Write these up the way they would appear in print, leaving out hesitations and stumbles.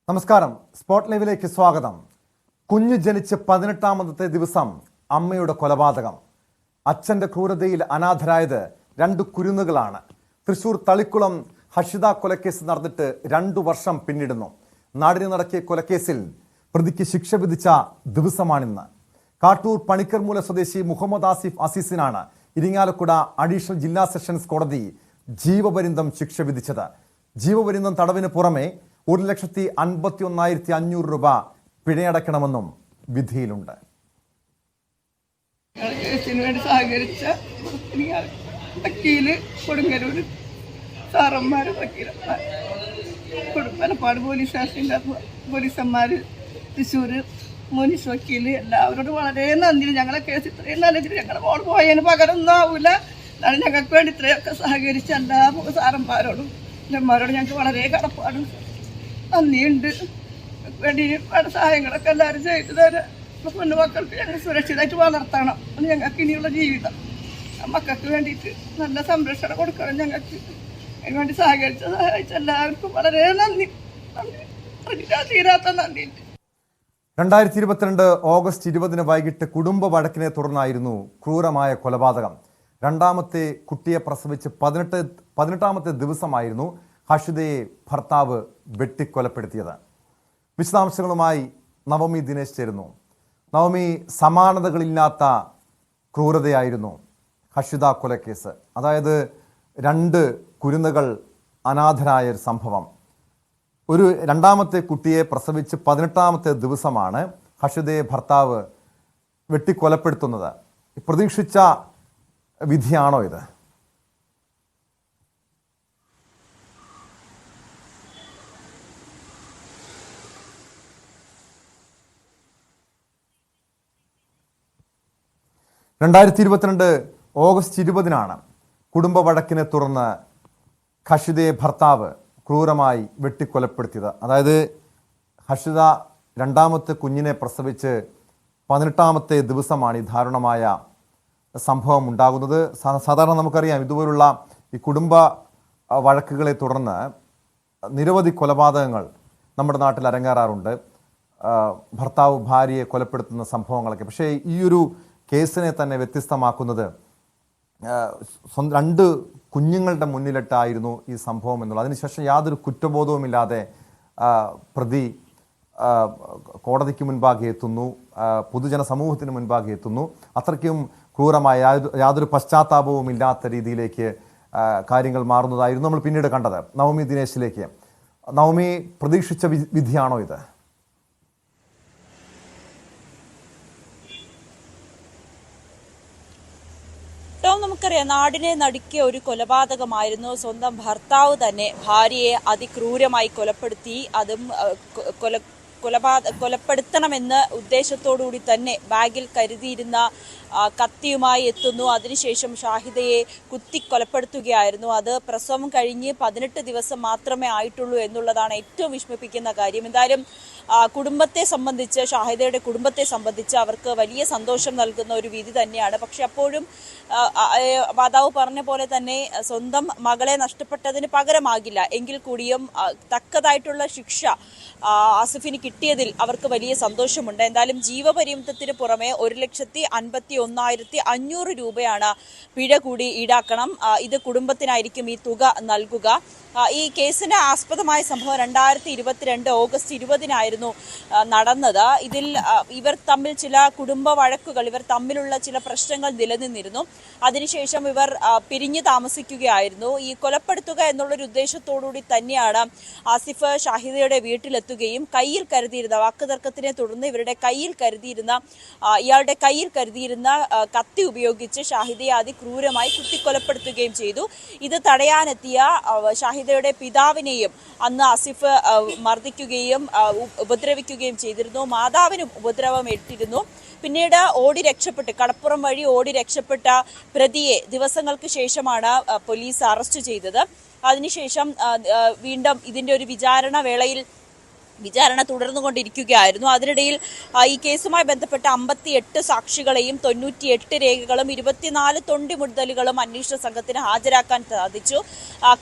നമസ്കാരം. സ്പോട്ട് ലൈവിലേക്ക് സ്വാഗതം. കുഞ്ഞ് ജനിച്ച് 18ാമത്തെ ദിവസം അമ്മയുടെ കൊലപാതകം. അച്ഛൻ്റെ ക്രൂരതയിൽ അനാഥരായത് 2 കുരുന്നുകളാണ്. തൃശൂർ തളിക്കുളം ഹഷിത കൊലക്കേസ് നടന്നിട്ട് 2 വർഷം പിന്നിടുന്നു. നാടിന് നടക്കിയ കൊലക്കേസിൽ പ്രതിക്ക് ശിക്ഷ വിധിച്ച ദിവസമാണിന്ന്. കാട്ടൂർ പണിക്കർമൂല സ്വദേശി മുഹമ്മദ് ആസിഫ് അസീസിനാണ് ഇരിങ്ങാലക്കുട അഡീഷണൽ ജില്ലാ സെഷൻസ് കോടതി ജീവപര്യന്തം ശിക്ഷ വിധിച്ചത്. ജീവപര്യന്തം തടവിന് പുറമെ 1,51,500 രൂപ പിഴയടക്കണമെന്നും വിധിയിലുണ്ട്. വേണ്ടി സഹകരിച്ച വക്കീല് കൊടുങ്ങല്ലൂർ സാറന്മാർ, വക്കീലന്മാർ, പലപ്പാട് പോലീസ് സ്റ്റേഷനിലെ പോലീസന്മാർ, തൃശ്ശൂർ മുനിസ് വക്കീല്, എല്ലാവരോടും വളരെ നന്ദി. ഞങ്ങളെ കേസ് ഇത്രയും നല്ല ഞങ്ങളെ മോൾ പോയതിന് പകരമൊന്നും ആവില്ല. എന്നാലും ഞങ്ങൾക്ക് വേണ്ടി ഇത്രയൊക്കെ സഹകരിച്ച എല്ലാ സാറന്മാരോടും അമ്മമാരോടും ഞങ്ങൾക്ക് വളരെ കടപ്പാടും നന്ദിയുണ്ട്. വേണ്ടി സഹായങ്ങളൊക്കെ എല്ലാവരും ചെയ്തു തരാം. പൊന്നു മക്കൾക്ക് ഞങ്ങൾ സുരക്ഷിതമായിട്ട് വളർത്തണം. അത് ഞങ്ങൾക്ക് ഇനിയുള്ള ജീവിതം. മക്കൾക്ക് വേണ്ടിയിട്ട് നല്ല സംരക്ഷണം കൊടുക്കണം. ഞങ്ങൾക്ക് അതിന് വേണ്ടി സഹായിച്ച എല്ലാവർക്കും വളരെ നന്ദി. തീരാത്ത നന്ദി. 2022 ഓഗസ്റ്റ് 20 വൈകിട്ട് കുടുംബ വഴക്കിനെ തുടർന്നായിരുന്നു ക്രൂരമായ കൊലപാതകം. രണ്ടാമത്തെ കുട്ടിയെ പ്രസവിച്ച് 18ാമത്തെ ദിവസമായിരുന്നു ഹഷിതയെ ഭർത്താവ് വെട്ടിക്കൊലപ്പെടുത്തിയത്. വിശദാംശങ്ങളുമായി നവമി ദിനേശ് ചേരുന്നു. നവമി, സമാനതകളില്ലാത്ത ക്രൂരതയായിരുന്നു ഹഷിത കൊലക്കേസ്. അതായത് 2 കുരുന്നുകൾ അനാഥരായ ഒരു സംഭവം. ഒരു രണ്ടാമത്തെ കുട്ടിയെ പ്രസവിച്ച് 18ാമത്തെ ദിവസമാണ് ഹഷിതയെ ഭർത്താവ് വെട്ടിക്കൊലപ്പെടുത്തുന്നത്. പ്രതീക്ഷിച്ച വിധിയാണോ ഇത്? ഓഗസ്റ്റ് 20 കുടുംബ വഴക്കിനെ തുടർന്ന് ഹഷിതയെ ഭർത്താവ് ക്രൂരമായി വെട്ടിക്കൊലപ്പെടുത്തിയത്. അതായത് ഹഷിത രണ്ടാമത്തെ കുഞ്ഞിനെ പ്രസവിച്ച് 18ാമത്തെ ദിവസമാണ് ഈ ദാരുണമായ സംഭവം ഉണ്ടാകുന്നത്. സാധാരണ നമുക്കറിയാം, ഇതുപോലുള്ള ഈ കുടുംബ വഴക്കുകളെ തുടർന്ന് നിരവധി കൊലപാതകങ്ങൾ നമ്മുടെ നാട്ടിൽ അരങ്ങേറാറുണ്ട്. ഭർത്താവ് ഭാര്യയെ കൊലപ്പെടുത്തുന്ന സംഭവങ്ങളൊക്കെ. പക്ഷേ ഈ ഒരു കേസിനെ തന്നെ വ്യത്യസ്തമാക്കുന്നത് 2 കുഞ്ഞുങ്ങളുടെ മുന്നിലിട്ടായിരുന്നു ഈ സംഭവം എന്നുള്ളത്. അതിനുശേഷം യാതൊരു കുറ്റബോധവുമില്ലാതെ പ്രതി കോടതിക്ക് മുൻപാകെ എത്തുന്നു, പൊതുജന സമൂഹത്തിന് മുൻപാകെ എത്തുന്നു. അത്രയ്ക്കും ക്രൂരമായ യാതൊരു പശ്ചാത്താപവും ഇല്ലാത്ത രീതിയിലേക്ക് കാര്യങ്ങൾ മാറുന്നതായിരുന്നു നമ്മൾ പിന്നീട് കണ്ടത്. നവമി ദിനേശിലേക്ക്. നവമി, പ്രതീക്ഷിച്ച വിധിയാണോ ഇത്? നമുക്കറിയാം, നാടിനെ നടുക്കിയ ഒരു കൊലപാതകമായിരുന്നു. സ്വന്തം ഭർത്താവ് തന്നെ ഭാര്യയെ അതിക്രൂരമായി കൊലപ്പെടുത്തി. അതും കൊലപ്പെടുത്തണമെന്ന് ഉദ്ദേശത്തോടുകൂടി തന്നെ ബാഗിൽ കരുതിയിരുന്ന കത്തിയുമായി എത്തുന്നു. അതിനുശേഷം ഷാഹിദയെ കുത്തിക്കൊലപ്പെടുത്തുകയായിരുന്നു. അത് പ്രസവം കഴിഞ്ഞ് 18 ദിവസം മാത്രമേ ആയിട്ടുള്ളൂ എന്നുള്ളതാണ് ഏറ്റവും വിഷമിപ്പിക്കുന്ന കാര്യം. എന്തായാലും കുടുംബത്തെ സംബന്ധിച്ച്, ഷാഹിദയുടെ കുടുംബത്തെ സംബന്ധിച്ച് അവർക്ക് വലിയ സന്തോഷം നൽകുന്ന ഒരു വിധി തന്നെയാണ്. പക്ഷെ അപ്പോഴും മാതാവ് പറഞ്ഞ പോലെ തന്നെ സ്വന്തം മകളെ നഷ്ടപ്പെട്ടതിന് പകരമാകില്ല എങ്കിൽ കൂടിയും തക്കതായിട്ടുള്ള ശിക്ഷ ആസിഫിന് കിട്ടിയതിൽ അവർക്ക് വലിയ സന്തോഷമുണ്ട്. എന്തായാലും ജീവപര്യന്തത്തിന് പുറമെ 1,51,500 രൂപയാണ് പിഴ കൂടി ഈടാക്കണം. ഇത് കുടുംബത്തിനായിരിക്കും ഈ തുക നൽകുക. ഈ കേസിന് ആസ്പദമായ സംഭവം 2022 ഓഗസ്റ്റ് 20 നടന്നത്. ഇതിൽ ഇവർ തമ്മിൽ ചില കുടുംബ വഴക്കുകൾ, ഇവർ തമ്മിലുള്ള ചില പ്രശ്നങ്ങൾ നിലനിന്നിരുന്നു. അതിനുശേഷം ഇവർ പിരിഞ്ഞു താമസിക്കുകയായിരുന്നു. ഈ കൊലപ്പെടുത്തുക എന്നുള്ളൊരു ഉദ്ദേശത്തോടുകൂടി തന്നെയാണ് ആസിഫ് ഷാഹിദയുടെ വീട്ടിലെത്തുകയും കയ്യിൽ കരുതിയിരുന്ന, വാക്കുതർക്കത്തിനെ തുടർന്ന് ഇവരുടെ ഇയാളുടെ കയ്യിൽ കരുതിയിരുന്ന കത്തി ഉപയോഗിച്ച് ഷാഹിദയെ അതിക്രൂരമായി കുത്തിക്കൊലപ്പെടുത്തുകയും ചെയ്തു. ഇത് തടയാനെത്തിയ ഷാഹിദയുടെ പിതാവിനെയും അന്ന് ആസിഫ് മർദ്ദിക്കുകയും ഉപദ്രവിക്കുകയും ചെയ്തിരുന്നു. മാതാവിനും ഉപദ്രവം ഏറ്റിരുന്നു. പിന്നീട് കടപ്പുറം വഴി ഓടി രക്ഷപ്പെട്ട പ്രതിയെ ദിവസങ്ങൾക്ക് ശേഷമാണ് പോലീസ് അറസ്റ്റ് ചെയ്തത്. അതിനുശേഷം വീണ്ടും ഇതിന്റെ ഒരു വിചാരണ തുടർന്നുകൊണ്ടിരിക്കുകയായിരുന്നു. അതിനിടയിൽ ഈ കേസുമായി ബന്ധപ്പെട്ട 58 സാക്ഷികളെയും 98 രേഖകളും 24 തൊണ്ടിമുതലുകളും അന്വേഷണ സംഘത്തിന് ഹാജരാക്കാൻ സാധിച്ചു.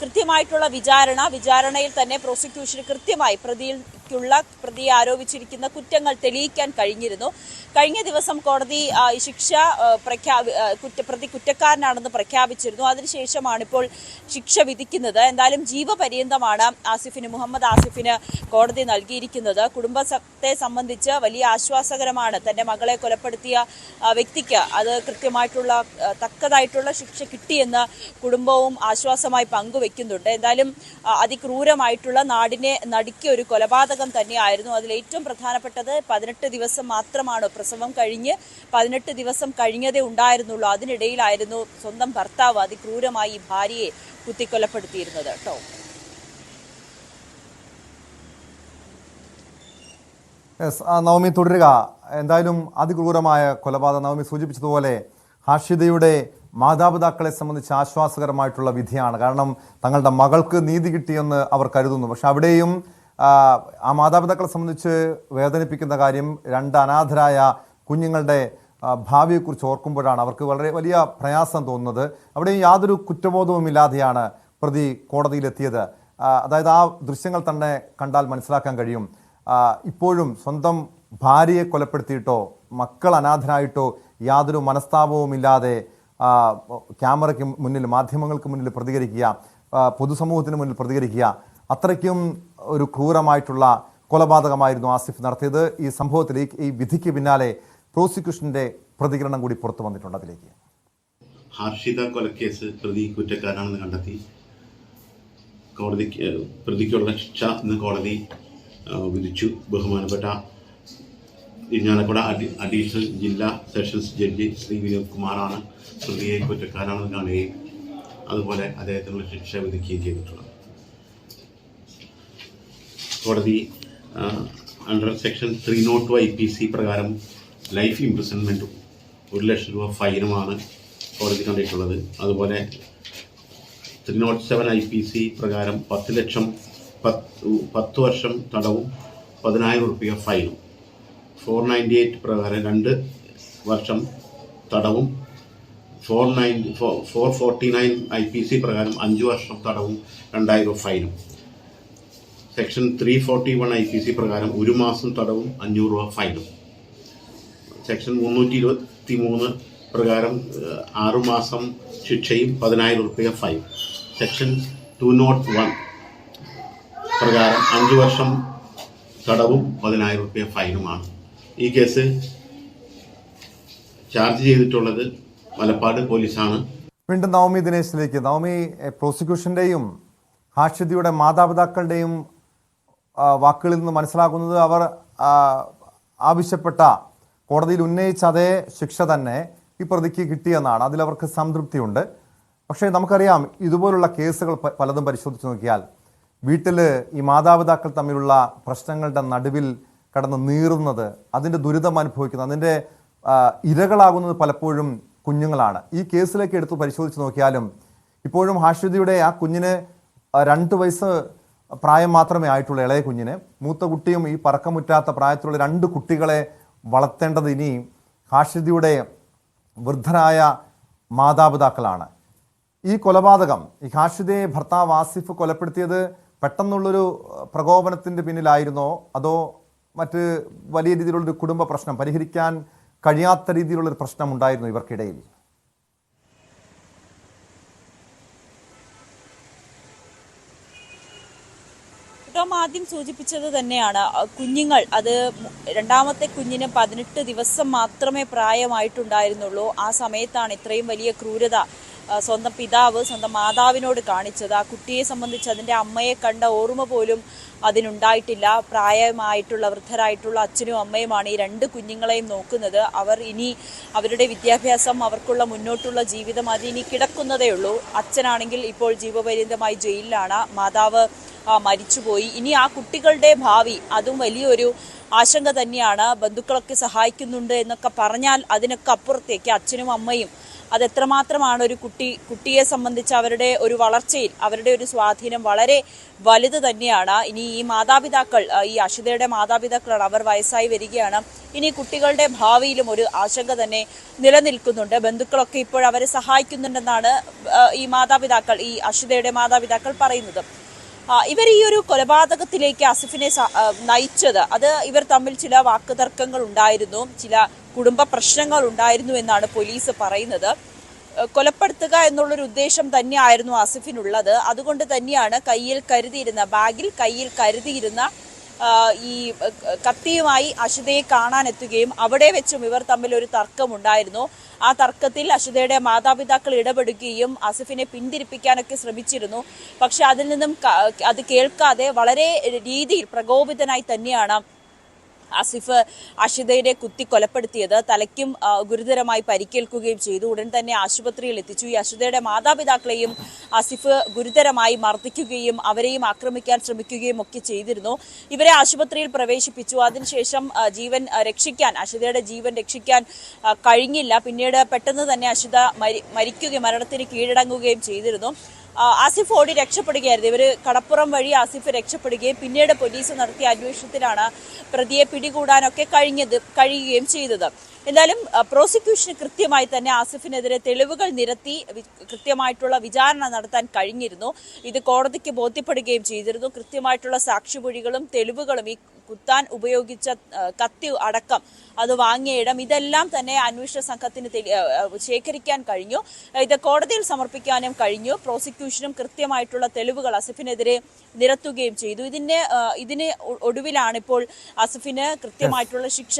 കൃത്യമായിട്ടുള്ള വിചാരണയിൽ തന്നെ പ്രോസിക്യൂഷന് കൃത്യമായി പ്രതിയെ ആരോപിച്ചിരിക്കുന്ന കുറ്റങ്ങൾ തെളിയിക്കാൻ കഴിഞ്ഞിരുന്നു. കഴിഞ്ഞ ദിവസം കോടതി ഈ ശിക്ഷ പ്രതി കുറ്റക്കാരനാണെന്ന് പ്രഖ്യാപിച്ചിരുന്നു. അതിനുശേഷമാണ് ഇപ്പോൾ ശിക്ഷ വിധിക്കുന്നത്. എന്തായാലും ജീവപര്യന്തമാണ് മുഹമ്മദ് ആസിഫിന് കോടതി നൽകിയിരിക്കുന്നത്. കുടുംബത്തെ സംബന്ധിച്ച് വലിയ ആശ്വാസകരമാണ്. തന്റെ മകളെ കൊലപ്പെടുത്തിയ വ്യക്തിക്ക് അത് കൃത്യമായിട്ടുള്ള തക്കതായിട്ടുള്ള ശിക്ഷ കിട്ടിയെന്ന് കുടുംബവും ആശ്വാസമായി പങ്കുവെക്കുന്നുണ്ട്. എന്തായാലും അതിക്രൂരമായിട്ടുള്ള നാടിനെ നടുക്കിയ ഒരു കൊലപാതകം തന്നെയായിരുന്നു. അതിൽ ഏറ്റവും പ്രധാനപ്പെട്ടത് 18 ദിവസം മാത്രമാണ് പ്രസവം കഴിഞ്ഞ് 18 ദിവസം കഴിഞ്ഞതേ ഉണ്ടായിരുന്നുള്ളൂ. അതിനിടയിലായിരുന്നു സ്വന്തം ഭർത്താവ് അതിക്രൂരമായി ഭാര്യയെ കുത്തിക്കൊലപ്പെടുത്തിയിരുന്നത് കേട്ടോ. നവമി തുടരുക. എന്തായാലും അതിക്രൂരമായ കൊലപാതകം നവമി സൂചിപ്പിച്ചതുപോലെ ഹാഷിദയുടെ മാതാപിതാക്കളെ സംബന്ധിച്ച് ആശ്വാസകരമായിട്ടുള്ള വിധിയാണ്. കാരണം തങ്ങളുടെ മകൾക്ക് നീതി കിട്ടിയെന്ന് അവർ കരുതുന്നു. പക്ഷെ അവിടെയും ആ മാതാപിതാക്കളെ സംബന്ധിച്ച് വേദനിപ്പിക്കുന്ന കാര്യം 2 അനാഥരായ കുഞ്ഞുങ്ങളുടെ ഭാവിയെക്കുറിച്ച് ഓർക്കുമ്പോഴാണ് അവർക്ക് വളരെ വലിയ പ്രയാസം തോന്നുന്നത്. അവിടെയും യാതൊരു കുറ്റബോധവുമില്ലാതെയാണ് പ്രതി കോടതിയിലെത്തിയത്. അതായത് ആ ദൃശ്യങ്ങൾ തന്നെ കണ്ടാൽ മനസ്സിലാക്കാൻ കഴിയും. ഇപ്പോഴും സ്വന്തം ഭാര്യയെ കൊലപ്പെടുത്തിയിട്ടോ മക്കൾ അനാഥരായിട്ടോ യാതൊരു മനസ്താപവുമില്ലാതെ ക്യാമറയ്ക്ക് മുന്നിൽ മാധ്യമങ്ങൾക്ക് മുന്നിൽ പ്രതികരിക്കുക, പൊതുസമൂഹത്തിന് മുന്നിൽ പ്രതികരിക്കുക, അത്രയ്ക്കും ഒരു ക്രൂരമായിട്ടുള്ള കൊലപാതകമായിരുന്നു ആസിഫ് നടത്തിയത്. ഈ സംഭവത്തിൽ ഈ വിധിക്ക് പിന്നാലെ പ്രോസിക്യൂഷന്റെ പ്രതികരണം കൂടി പുറത്തു വന്നിട്ടുണ്ട്. അതിലേക്ക് ഹാർഷിത കൊലക്കേസ് പ്രതി കുറ്റക്കാരാണെന്ന് കണ്ടെത്തി പ്രതിക്കുള്ള ശിക്ഷ ഇന്ന് കോടതി വിധിച്ചു. ബഹുമാനപ്പെട്ട ഇരിഞ്ഞാലക്കുട അഡീഷണൽ ജില്ലാ സെഷൻസ് ജഡ്ജി ശ്രീ വിനോദ് കുമാറാണ് പ്രതിയെ കുറ്റക്കാരാണെന്ന് കാണുകയും അതുപോലെ അദ്ദേഹത്തിനുള്ള ശിക്ഷ വിധിക്കുകയും ചെയ്തിട്ടുള്ളത്. കോടതി അണ്ടർ സെക്ഷൻ 302 IPC പ്രകാരം ലൈഫ് ഇംപ്രിസൺമെൻറ്റും 1 ലക്ഷം രൂപ ഫൈനുമാണ് കോടതി കണ്ടിട്ടുള്ളത്. അതുപോലെ 307 IPC പ്രകാരം 10 ലക്ഷം 10 വർഷം തടവും 10,000 രൂപ ഫൈനും, 498 പ്രകാരം 2 വർഷം തടവും 449 IPC പ്രകാരം 5 വർഷം തടവും 2,000 രൂപ ഫൈനും, സെക്ഷൻ 341 IPC പ്രകാരം 1 മാസം തടവും 500 രൂപ ഫൈനും, സെക്ഷൻ 323 പ്രകാരം 6 മാസം ശിക്ഷയും 10,000 രൂപ ഫൈൻ, സെക്ഷൻ 201 പ്രകാരം 5 വർഷം തടവും 10,000 രൂപ ഫൈനുമാണ്. ഈ കേസ് ചാർജ് ചെയ്തിട്ടുള്ളത് മലപ്പാട് പോലീസാണ്. വീണ്ടും നവമി ദിനേശിലേക്ക്. നവമി, പ്രോസിക്യൂഷന്റെയും ഹാഷിദയുടെ മാതാപിതാക്കളുടെയും വാക്കുകളിൽ നിന്ന് മനസ്സിലാക്കുന്നത് അവർ ആവശ്യപ്പെട്ട കോടതിയിൽ ഉന്നയിച്ച അതേ ശിക്ഷ തന്നെ ഈ പ്രതിക്ക് കിട്ടിയെന്നാണ്. അതിലവർക്ക് സംതൃപ്തിയുണ്ട്. പക്ഷേ നമുക്കറിയാം, ഇതുപോലുള്ള കേസുകൾ പലതും പരിശോധിച്ച് നോക്കിയാൽ വീട്ടിൽ ഈ മാതാപിതാക്കൾ തമ്മിലുള്ള പ്രശ്നങ്ങളുടെ നടുവിൽ കടന്ന് നീറുന്നത്, അതിൻ്റെ ദുരിതം അനുഭവിക്കുന്നത്, അതിൻ്റെ ഇരകളാകുന്നത് പലപ്പോഴും കുഞ്ഞുങ്ങളാണ്. ഈ കേസിലേക്ക് എടുത്ത് പരിശോധിച്ച് നോക്കിയാലും ഇപ്പോഴും ഹാഷിദയുടെ ആ കുഞ്ഞിന് 2 വയസ്സ് പ്രായം മാത്രമേ ആയിട്ടുള്ളൂ, ഇളയ കുഞ്ഞിന്. മൂത്ത കുട്ടിയും ഈ പറക്കമുറ്റാത്ത പ്രായത്തിലുള്ള 2 കുട്ടികളെ വളർത്തേണ്ടത് ഇനി ഹാഷിദയുടെ വൃദ്ധരായ മാതാപിതാക്കളാണ്. ഈ കൊലപാതകം, ഈ ഹാഷിദയെ ഭർത്താവ് ആസിഫ് കൊലപ്പെടുത്തിയത് പെട്ടെന്നുള്ളൊരു പ്രകോപനത്തിൻ്റെ പിന്നിലായിരുന്നോ, അതോ മറ്റ് വലിയ രീതിയിലുള്ളൊരു കുടുംബ പ്രശ്നം, പരിഹരിക്കാൻ കഴിയാത്ത രീതിയിലുള്ളൊരു പ്രശ്നം ഉണ്ടായിരുന്നു ഇവർക്കിടയിൽ? ആദ്യം സൂചിപ്പിച്ചത് തന്നെയാണ്. കുഞ്ഞുങ്ങൾ, അത് രണ്ടാമത്തെ കുഞ്ഞിന് 18 ദിവസം മാത്രമേ പ്രായമായിട്ടുണ്ടായിരുന്നുള്ളൂ. ആ സമയത്താണ് ഇത്രയും വലിയ ക്രൂരത സ്വന്തം പിതാവ് സ്വന്തം മാതാവിനോട് കാണിച്ചത്. ആ കുട്ടിയെ സംബന്ധിച്ച് അതിൻ്റെ അമ്മയെ കണ്ട ഓർമ്മ പോലും അതിനുണ്ടായിട്ടില്ല. പ്രായമായിട്ടുള്ള വൃദ്ധരായിട്ടുള്ള അച്ഛനും അമ്മയുമാണ് ഈ 2 കുഞ്ഞുങ്ങളെയും നോക്കുന്നത്. അവർ ഇനി അവരുടെ വിദ്യാഭ്യാസം, അവർക്കുള്ള മുന്നോട്ടുള്ള ജീവിതം അതിനി കിടക്കുന്നതേ ഉള്ളൂ. അച്ഛനാണെങ്കിൽ ഇപ്പോൾ ജീവപര്യന്തമായി ജയിലിലാണ്, മാതാവ് മരിച്ചുപോയി. ഇനി ആ കുട്ടികളുടെ ഭാവി, അതും വലിയൊരു ആശങ്ക തന്നെയാണ്. ബന്ധുക്കളൊക്കെ സഹായിക്കുന്നുണ്ട് എന്നൊക്കെ പറഞ്ഞാൽ അതിനൊക്കെ അപ്പുറത്തേക്ക് അച്ഛനും അമ്മയും അതെത്രമാത്രമാണ് ഒരു കുട്ടിയെ സംബന്ധിച്ച് അവരുടെ ഒരു വളർച്ചയിൽ അവരുടെ ഒരു സ്വാധീനം വളരെ വലുത് തന്നെയാണ്. ഇനി ഈ മാതാപിതാക്കൾ, ഈ അഷിതയുടെ മാതാപിതാക്കളാണ്, അവർ വയസ്സായി വരികയാണ്. ഇനി കുട്ടികളുടെ ഭാവിയിലും ഒരു ആശങ്ക തന്നെ നിലനിൽക്കുന്നുണ്ട്. ബന്ധുക്കളൊക്കെ ഇപ്പോൾ അവരെ സഹായിക്കുന്നുണ്ടെന്നാണ് ഈ മാതാപിതാക്കൾ, ഈ അഷിതയുടെ മാതാപിതാക്കൾ പറയുന്നത്. ഇവർ ഈ ഒരു കൊലപാതകത്തിലേക്ക് ആസിഫിനെ നയിച്ചത് അത് ഇവർ തമ്മിൽ ചില വാക്കുതർക്കങ്ങൾ ഉണ്ടായിരുന്നു, ചില കുടുംബ പ്രശ്നങ്ങൾ ഉണ്ടായിരുന്നു എന്നാണ് പോലീസ് പറയുന്നത്. കൊലപ്പെടുത്തുക എന്നുള്ളൊരു ഉദ്ദേശം തന്നെയായിരുന്നു ആസിഫിനുള്ളത്. അതുകൊണ്ട് തന്നെയാണ് ബാഗിൽ കയ്യിൽ കരുതിയിരുന്ന ഈ കത്തിയുമായി അഷിതയെ കാണാനെത്തുകയും അവിടെ വെച്ചും ഇവർ തമ്മിൽ ഒരു തർക്കമുണ്ടായിരുന്നു. ആ തർക്കത്തിൽ അഷിതയുടെ മാതാപിതാക്കൾ ഇടപെടുകയും ആസിഫിനെ പിന്തിരിപ്പിക്കാനൊക്കെ ശ്രമിച്ചിരുന്നു. പക്ഷെ അതിൽ നിന്നും അത് കേൾക്കാതെ വളരെ രീതിയിൽ പ്രകോപിതനായി തന്നെയാണ് ആസിഫ് അഷിതയെ കുത്തി കൊലപ്പെടുത്തിയത്. തലയ്ക്കും ഗുരുതരമായി പരിക്കേൽക്കുകയും ചെയ്തു. ഉടൻ തന്നെ ആശുപത്രിയിൽ എത്തിച്ചു. ഈ അഷിതയുടെ മാതാപിതാക്കളെയും ആസിഫ് ഗുരുതരമായി മർദ്ദിക്കുകയും അവരെയും ആക്രമിക്കാൻ ശ്രമിക്കുകയും ഒക്കെ ചെയ്തിരുന്നു. ഇവരെ ആശുപത്രിയിൽ പ്രവേശിപ്പിച്ചു. അതിനുശേഷം അഷിതയുടെ ജീവൻ രക്ഷിക്കാൻ കഴിഞ്ഞില്ല. പിന്നീട് പെട്ടെന്ന് തന്നെ അഷിത മരണത്തിന് കീഴടങ്ങുകയും ചെയ്തിരുന്നു. ആസിഫ് ഓടി രക്ഷപ്പെടുകയായിരുന്നു. ഇവർ കടപ്പുറം വഴി ആസിഫ് രക്ഷപ്പെടുകയും പിന്നീട് പോലീസ് നടത്തിയ അന്വേഷണത്തിലാണ് പ്രതിയെ പിടികൂടാനൊക്കെ കഴിയുകയും ചെയ്തത്. എന്തായാലും പ്രോസിക്യൂഷന് കൃത്യമായി തന്നെ ആസിഫിനെതിരെ തെളിവുകൾ നിരത്തി കൃത്യമായിട്ടുള്ള വിചാരണ നടത്താൻ കഴിഞ്ഞിരുന്നു. ഇത് കോടതിക്ക് ബോധ്യപ്പെടുകയും ചെയ്തിരുന്നു. കൃത്യമായിട്ടുള്ള സാക്ഷിമൊഴികളും തെളിവുകളും ഈ കുത്താൻ ഉപയോഗിച്ച കത്തി അടക്കം അത് വാങ്ങിയ ഇടം ഇതെല്ലാം തന്നെ അന്വേഷണ സംഘത്തിന് ശേഖരിക്കാൻ കഴിഞ്ഞു. ഇത് കോടതിയിൽ സമർപ്പിക്കാനും കഴിഞ്ഞു. പ്രോസിക്യൂഷനും കൃത്യമായിട്ടുള്ള തെളിവുകൾ ആസിഫിനെതിരെ നിരത്തുകയും ചെയ്തു. ഇതിന് ഒടുവിലാണ് ഇപ്പോൾ ആസിഫിന് കൃത്യമായിട്ടുള്ള ശിക്ഷ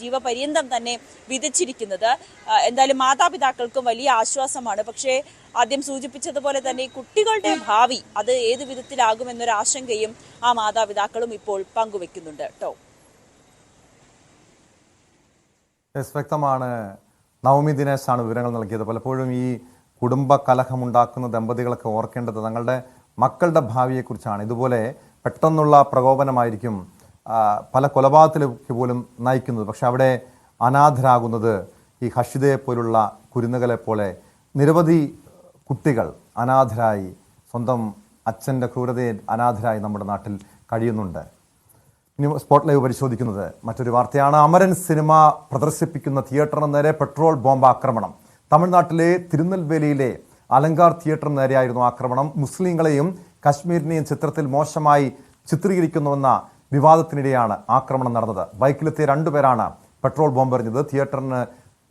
ജീവപര്യന്തം തന്നെ വിധിച്ചിരിക്കുന്നത്. എന്തായാലും മാതാപിതാക്കൾക്കും വലിയ ആശ്വാസമാണ്. പക്ഷേ ആദ്യം സൂചിപ്പിച്ചതുപോലെ തന്നെ കുട്ടികളുടെ ഭാവി അത് ഏത് വിധത്തിലാകുമെന്നൊരു ആശങ്കയും ആ മാതാപിതാക്കളും ഇപ്പോൾ പങ്കുവെക്കുന്നുണ്ട്. വ്യക്തമാണ്. നവമി ദിനേശാണ് വിവരങ്ങൾ നൽകിയത്. പലപ്പോഴും ഈ കുടുംബ കലഹമുണ്ടാക്കുന്ന ദമ്പതികളൊക്കെ ഓർക്കേണ്ടത് തങ്ങളുടെ മക്കളുടെ ഭാവിയെക്കുറിച്ചാണ്. ഇതുപോലെ പെട്ടെന്നുള്ള പ്രകോപനമായിരിക്കും പല കൊലപാതകത്തിലേക്ക് പോലും നയിക്കുന്നത്. പക്ഷെ അവിടെ അനാഥരാകുന്നത് ഈ ഹഷിതയെ പോലുള്ള കുരുന്നുകളെ പോലെ നിരവധി കുട്ടികൾ അനാഥരായി, സ്വന്തം അച്ഛൻ്റെ ക്രൂരതയെ അനാഥരായി നമ്മുടെ നാട്ടിൽ കഴിയുന്നുണ്ട്. ഇനി സ്പോട്ട് ലൈവ് പരിശോധിക്കുന്നത് മറ്റൊരു വാർത്തയാണ്. അമരൻ സിനിമ പ്രദർശിപ്പിക്കുന്ന തിയേറ്ററിന് നേരെ പെട്രോൾ ബോംബ് ആക്രമണം. തമിഴ്നാട്ടിലെ തിരുനെൽവേലിയിലെ അലങ്കാർ തിയേറ്ററിന് നേരെയായിരുന്നു ആക്രമണം. മുസ്ലിങ്ങളെയും കശ്മീരിനെയും ചിത്രത്തിൽ മോശമായി ചിത്രീകരിക്കുന്നുവെന്ന വിവാദത്തിനിടെയാണ് ആക്രമണം നടന്നത്. ബൈക്കിലെത്തിയ 2 പേരാണ് പെട്രോൾ ബോംബെറിഞ്ഞത്. തിയേറ്ററിന്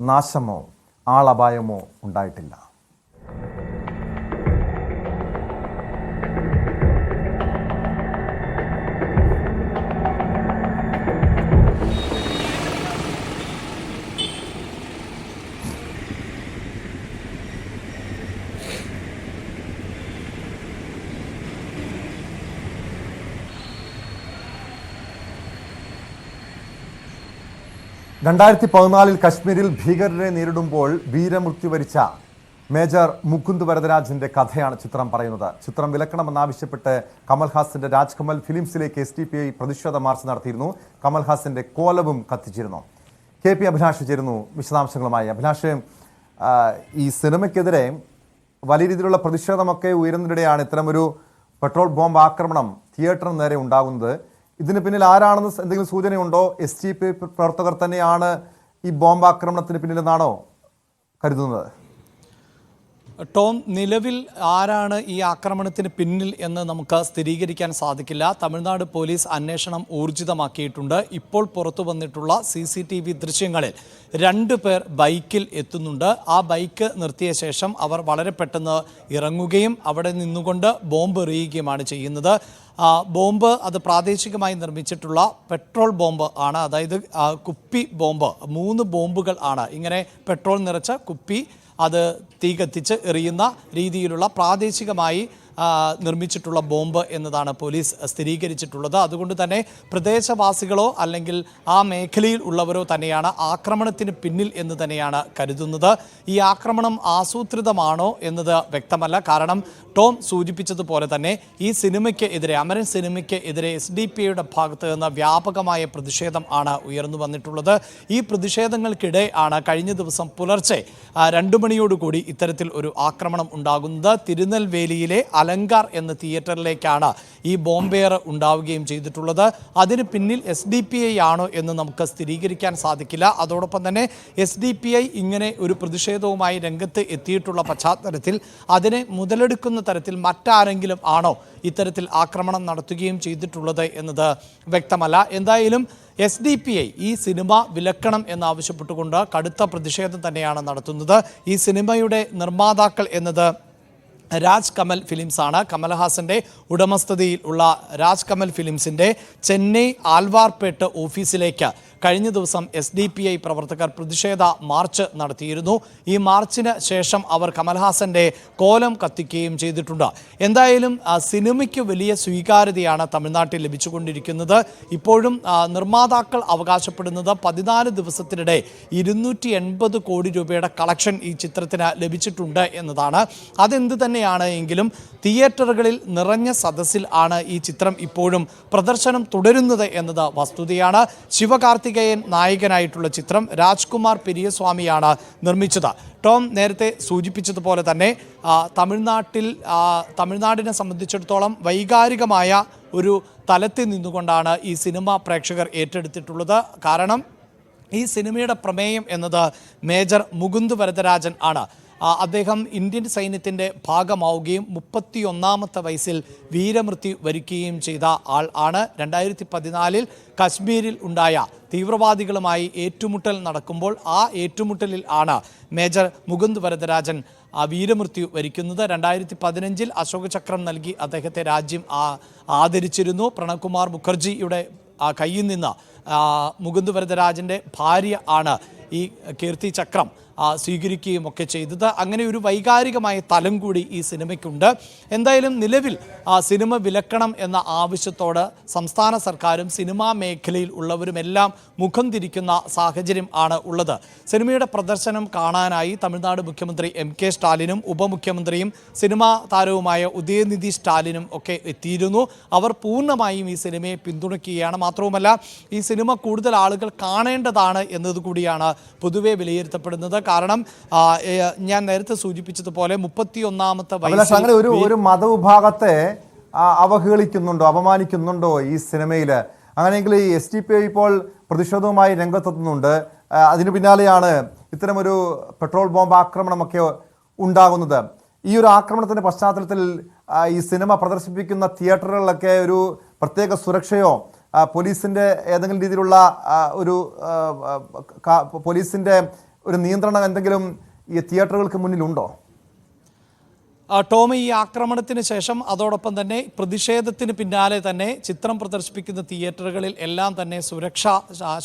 നാശമോ ആളപായമോ ഉണ്ടായിട്ടില്ല. രണ്ടായിരത്തി 2014 കശ്മീരിൽ ഭീകരരെ നേരിടുമ്പോൾ വീരമൃത്യു വരിച്ച മേജർ മുകുന്ദ് വരദരാജിന്റെ കഥയാണ് ചിത്രം പറയുന്നത്. ചിത്രം വിലക്കണമെന്നാവശ്യപ്പെട്ട് കമൽഹാസന്റെ രാജ്കമൽ ഫിലിംസിലേക്ക് SDPI പ്രതിഷേധ മാർച്ച് നടത്തിയിരുന്നു. കമൽഹാസന്റെ കോലവും കത്തിച്ചിരുന്നു. KP അഭിലാഷ് ചേരുന്നു വിശദാംശങ്ങളുമായി. അഭിലാഷ്, ഈ സിനിമയ്ക്കെതിരെ വലിയ രീതിയിലുള്ള പ്രതിഷേധമൊക്കെ ഉയരുന്നതിനിടെയാണ് ഇത്തരമൊരു പെട്രോൾ ബോംബ് ആക്രമണം തിയേറ്ററിന് നേരെ ഉണ്ടാകുന്നത്. ഇതിന് പിന്നിൽ ആരാണെന്ന് എന്തെങ്കിലും സൂചനയുണ്ടോ? SDPI പ്രവർത്തകർ തന്നെയാണ് ഈ ബോംബ് ആക്രമണത്തിന് പിന്നിലെന്നാണോ കരുതുന്നത്? ടോം, നിലവിൽ ആരാണ് ഈ ആക്രമണത്തിന് പിന്നിൽ എന്ന് നമുക്ക് സ്ഥിരീകരിക്കാൻ സാധിക്കില്ല. തമിഴ്നാട് പോലീസ് അന്വേഷണം ഊർജിതമാക്കിയിട്ടുണ്ട്. ഇപ്പോൾ പുറത്തു വന്നിട്ടുള്ള CCTV ദൃശ്യങ്ങളിൽ 2 പേർ ബൈക്കിൽ എത്തുന്നുണ്ട്. ആ ബൈക്ക് നിർത്തിയ ശേഷം അവർ വളരെ പെട്ടെന്ന് ഇറങ്ങുകയും അവിടെ നിന്നുകൊണ്ട് ബോംബ് എറിയുകയുമാണ് ചെയ്യുന്നത്. ബോംബ് അത് പ്രാദേശികമായി നിർമ്മിച്ചിട്ടുള്ള പെട്രോൾ ബോംബ് ആണ്. അതായത് കുപ്പി ബോംബ്, 3 ബോംബുകൾ ആണ്. ഇങ്ങനെ പെട്രോൾ നിറച്ച കുപ്പി അത് തീ കത്തിച്ച് എറിയുന്ന രീതിയിലുള്ള പ്രാദേശികമായി നിർമ്മിച്ചിട്ടുള്ള ബോംബ് എന്നതാണ് പോലീസ് സ്ഥിരീകരിച്ചിട്ടുള്ളത്. അതുകൊണ്ട് തന്നെ പ്രദേശവാസികളോ അല്ലെങ്കിൽ ആ മേഖലയിൽ ഉള്ളവരോ തന്നെയാണ് ആക്രമണത്തിന് പിന്നിൽ എന്ന് തന്നെയാണ് കരുതുന്നത്. ഈ ആക്രമണം ആസൂത്രിതമാണോ എന്നത് വ്യക്തമല്ല. കാരണം ടോം സൂചിപ്പിച്ചതുപോലെ തന്നെ ഈ സിനിമയ്ക്ക് എതിരെ, അമരൻ സിനിമയ്ക്ക് എതിരെ SDPIയുടെ ഭാഗത്ത് നിന്ന് വ്യാപകമായ പ്രതിഷേധം ആണ് ഉയർന്നു വന്നിട്ടുള്ളത്. ഈ പ്രതിഷേധങ്ങൾക്കിടെ ആണ് കഴിഞ്ഞ ദിവസം പുലർച്ചെ 2 മണിയോടുകൂടി ഇത്തരത്തിൽ ഒരു ആക്രമണം ഉണ്ടാകുന്നത്. തിരുനെൽവേലിയിലെ അലങ്കാർ എന്ന തിയേറ്ററിലേക്കാണ് ഈ ബോംബേർ ഉണ്ടാവുകയും ചെയ്തിട്ടുള്ളത്. അതിന് പിന്നിൽ SDPI ആണോ എന്ന് നമുക്ക് സ്ഥിരീകരിക്കാൻ സാധിക്കില്ല. അതോടൊപ്പം തന്നെ SDPI ഇങ്ങനെ ഒരു പ്രതിഷേധവുമായി രംഗത്ത് എത്തിയിട്ടുള്ള പശ്ചാത്തലത്തിൽ അതിനെ മുതലെടുക്കുന്ന തരത്തിൽ മറ്റാരെങ്കിലും ആണോ ഇത്തരത്തിൽ ആക്രമണം നടത്തുകയും ചെയ്തിട്ടുള്ളത് എന്നത് വ്യക്തമല്ല. എന്തായാലും SDPI ഈ സിനിമ വിലക്കണം എന്നാവശ്യപ്പെട്ടുകൊണ്ട് കടുത്ത പ്രതിഷേധം തന്നെയാണ് നടത്തുന്നത്. ഈ സിനിമയുടെ നിർമ്മാതാക്കൾ എന്നത് രാജ് കമൽ ഫിലിംസ് ആണ്. കമൽഹാസന്റെ ഉടമസ്ഥതയിൽ ഉള്ള രാജ് കമൽ ഫിലിംസിന്റെ ചെന്നൈ ആൽവാർപേട്ട് ഓഫീസിലേക്ക് കഴിഞ്ഞ ദിവസം SDPI പ്രവർത്തകർ പ്രതിഷേധ മാർച്ച് നടത്തിയിരുന്നു. ഈ മാർച്ചിന് ശേഷം അവർ കമൽഹാസന്റെ കോലം കത്തിക്കുകയും ചെയ്തിട്ടുണ്ട്. എന്തായാലും സിനിമയ്ക്ക് വലിയ സ്വീകാര്യതയാണ് തമിഴ്നാട്ടിൽ ലഭിച്ചുകൊണ്ടിരിക്കുന്നത്. ഇപ്പോഴും നിർമ്മാതാക്കൾ അവകാശപ്പെടുന്നത് 14 ദിവസത്തിനിടെ 280 കോടി രൂപയുടെ കളക്ഷൻ ഈ ചിത്രത്തിന് ലഭിച്ചിട്ടുണ്ട് എന്നതാണ്. അതെന്ത് തന്നെയാണ് എങ്കിലും തിയേറ്ററുകളിൽ നിറഞ്ഞ സദസ്സിൽ ആണ് ഈ ചിത്രം ഇപ്പോഴും പ്രദർശനം തുടരുന്നത് എന്നത് വസ്തുതയാണ്. ശിവകാർത്തികേയൻ നായകനായിട്ടുള്ള ചിത്രം രാജ്കുമാർ പെരിയസ്വാമിയാണ് നിർമ്മിച്ചത്. ടോം നേരത്തെ സൂചിപ്പിച്ചതുപോലെ തന്നെ തമിഴ്നാടിനെ സംബന്ധിച്ചിടത്തോളം വൈകാരികമായ ഒരു തലത്തിൽ നിന്നുകൊണ്ടാണ് ഈ സിനിമ പ്രേക്ഷകർ ഏറ്റെടുത്തിട്ടുള്ളത്. കാരണം ഈ സിനിമയുടെ പ്രമേയം എന്നത് മേജർ മുകുന്ദ് വരദരാജൻ ആണ്. അദ്ദേഹം ഇന്ത്യൻ സൈന്യത്തിൻ്റെ ഭാഗമാവുകയും 31ാമത്തെ വയസ്സിൽ വീരമൃത്യു വരിക്കുകയും ചെയ്ത ആൾ ആണ്. 2014 കശ്മീരിൽ ഉണ്ടായ തീവ്രവാദികളുമായി ഏറ്റുമുട്ടൽ നടക്കുമ്പോൾ ആ ഏറ്റുമുട്ടലിൽ ആണ് മേജർ മുകുന്ദ് വരദരാജൻ വീരമൃത്യു വരിക്കുന്നത്. 2015 അശോക ചക്രം നൽകി അദ്ദേഹത്തെ രാജ്യം ആദരിച്ചിരുന്നു. പ്രണബ് കുമാർ മുഖർജിയുടെ കയ്യിൽ നിന്ന് മുകുന്ദ് വരദരാജൻ്റെ ഭാര്യ ആണ് ഈ കീർത്തി ചക്രം സ്വീകരിക്കുകയും ഒക്കെ ചെയ്തത്. അങ്ങനെ ഒരു വൈകാരികമായ തലം കൂടി ഈ സിനിമയ്ക്കുണ്ട്. എന്തായാലും നിലവിൽ സിനിമ വിലക്കണം എന്ന ആവശ്യത്തോട് സംസ്ഥാന സർക്കാരും സിനിമാ മേഖലയിൽ ഉള്ളവരുമെല്ലാം മുഖം തിരിക്കുന്ന സാഹചര്യം ആണ് ഉള്ളത്. സിനിമയുടെ പ്രദർശനം കാണാനായി തമിഴ്നാട് മുഖ്യമന്ത്രി MK സ്റ്റാലിനും ഉപമുഖ്യമന്ത്രിയും സിനിമാ താരവുമായ ഉദയനിധി സ്റ്റാലിനും ഒക്കെ എത്തിയിരുന്നു. അവർ പൂർണ്ണമായും ഈ സിനിമയെ പിന്തുണയ്ക്കുകയാണ്. മാത്രവുമല്ല ഈ സിനിമ കൂടുതൽ ആളുകൾ കാണേണ്ടതാണ് എന്നതുകൂടിയാണ് പൊതുവെ വിലയിരുത്തപ്പെടുന്നത്. കാരണം ഞാൻ നേരത്തെ സൂചിപ്പിച്ചതുപോലെ 31ാമത്തെ വയസ്സിൽ ഒരു മതവിഭാഗത്തെ അവഹേളിക്കുന്നുണ്ടോ, അപമാനിക്കുന്നുണ്ടോ ഈ സിനിമയിൽ? അങ്ങനെയെങ്കിൽ ഈ SDPI ഇപ്പോൾ പ്രതിഷേധവുമായി രംഗത്തെത്തുന്നുണ്ട്. അതിനു പിന്നാലെയാണ് ഇത്തരമൊരു പെട്രോൾ ബോംബ് ആക്രമണമൊക്കെ ഉണ്ടാകുന്നത്. ഈ ഒരു ആക്രമണത്തിൻ്റെ പശ്ചാത്തലത്തിൽ ഈ സിനിമ പ്രദർശിപ്പിക്കുന്ന തിയേറ്ററുകളിലൊക്കെ ഒരു പ്രത്യേക സുരക്ഷയോ പോലീസിൻ്റെ ഏതെങ്കിലും രീതിയിലുള്ള പോലീസിൻ്റെ ഒരു നിയന്ത്രണം എന്തെങ്കിലും ഈ തിയേറ്ററുകൾക്ക് മുന്നിലുണ്ടോ? ടോം, ഈ ആക്രമണത്തിന് ശേഷം അതോടൊപ്പം തന്നെ പ്രതിഷേധത്തിന് പിന്നാലെ തന്നെ ചിത്രം പ്രദർശിപ്പിക്കുന്ന തിയേറ്ററുകളിൽ എല്ലാം തന്നെ സുരക്ഷ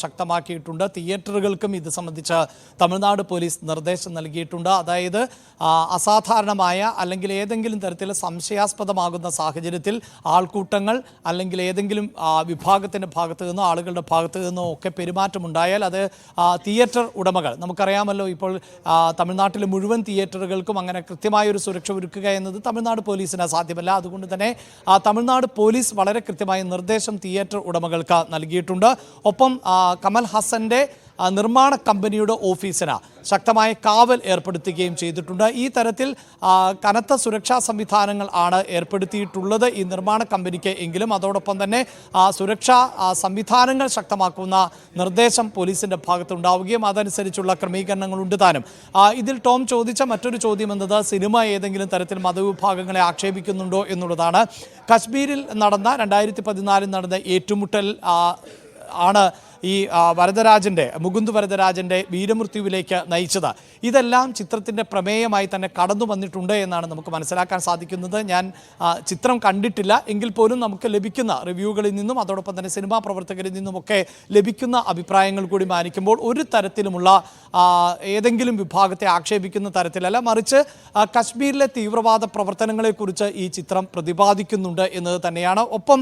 ശക്തമാക്കിയിട്ടുണ്ട്. തിയേറ്ററുകൾക്കും ഇത് സംബന്ധിച്ച് തമിഴ്നാട് പോലീസ് നിർദ്ദേശം നൽകിയിട്ടുണ്ട്. അതായത് അസാധാരണമായ അല്ലെങ്കിൽ ഏതെങ്കിലും തരത്തിൽ സംശയാസ്പദമാകുന്ന സാഹചര്യത്തിൽ ആൾക്കൂട്ടങ്ങൾ അല്ലെങ്കിൽ ഏതെങ്കിലും വിഭാഗത്തിൻ്റെ ഭാഗത്തു നിന്നോ ആളുകളുടെ ഭാഗത്തു നിന്നോ ഒക്കെ പെരുമാറ്റമുണ്ടായാൽ അത് തിയേറ്റർ ഉടമകൾ, നമുക്കറിയാമല്ലോ ഇപ്പോൾ തമിഴ്നാട്ടിലെ മുഴുവൻ തിയേറ്ററുകൾക്കും അങ്ങനെ കൃത്യമായൊരു സുരക്ഷ എന്നത് തമിഴ്നാട് പോലീസിന് സാധ്യമല്ല. അതുകൊണ്ട് തന്നെ തമിഴ്നാട് പോലീസ് വളരെ കൃത്യമായ നിർദ്ദേശം തിയേറ്റർ ഉടമകൾക്ക് നൽകിയിട്ടുണ്ട്. ഒപ്പം കമൽഹാസന്റെ നിർമ്മാണ കമ്പനിയുടെ ഓഫീസിന് ശക്തമായ കാവൽ ഏർപ്പെടുത്തുകയും ചെയ്തിട്ടുണ്ട്. ഈ തരത്തിൽ കനത്ത സുരക്ഷാ സംവിധാനങ്ങൾ ആണ് ഏർപ്പെടുത്തിയിട്ടുള്ളത് ഈ നിർമ്മാണ കമ്പനിക്ക്. എങ്കിലും അതോടൊപ്പം തന്നെ സുരക്ഷാ സംവിധാനങ്ങൾ ശക്തമാക്കുന്ന നിർദ്ദേശം പോലീസിൻ്റെ ഭാഗത്തുണ്ടാവുകയും അതനുസരിച്ചുള്ള ക്രമീകരണങ്ങളുണ്ട് താനും. ഇതിൽ ടോം ചോദിച്ച മറ്റൊരു ചോദ്യം എന്നത് സിനിമ ഏതെങ്കിലും തരത്തിൽ മതവിഭാഗങ്ങളെ ആക്ഷേപിക്കുന്നുണ്ടോ എന്നുള്ളതാണ്. കശ്മീരിൽ നടന്ന 2014 നടന്ന ഏറ്റുമുട്ടൽ ആണ് ഈ മുകുന്ദ് വരദരാജൻ്റെ വീരമൃത്യുവിലേക്ക് നയിച്ചത്. ഇതെല്ലാം ചിത്രത്തിൻ്റെ പ്രമേയമായി തന്നെ കടന്നു വന്നിട്ടുണ്ട് എന്നാണ് നമുക്ക് മനസ്സിലാക്കാൻ സാധിക്കുന്നത്. ഞാൻ ചിത്രം കണ്ടിട്ടില്ല എങ്കിൽ പോലും നമുക്ക് ലഭിക്കുന്ന റിവ്യൂകളിൽ നിന്നും അതോടൊപ്പം തന്നെ സിനിമാ പ്രവർത്തകരിൽ നിന്നുമൊക്കെ ലഭിക്കുന്ന അഭിപ്രായങ്ങൾ കൂടി മാനിക്കുമ്പോൾ ഒരു തരത്തിലുമുള്ള ഏതെങ്കിലും വിഭാഗത്തെ ആക്ഷേപിക്കുന്ന തരത്തിലല്ല, മറിച്ച് കശ്മീരിലെ തീവ്രവാദ പ്രവർത്തനങ്ങളെക്കുറിച്ച് ഈ ചിത്രം പ്രതിപാദിക്കുന്നുണ്ട് എന്നത് തന്നെയാണ്. ഒപ്പം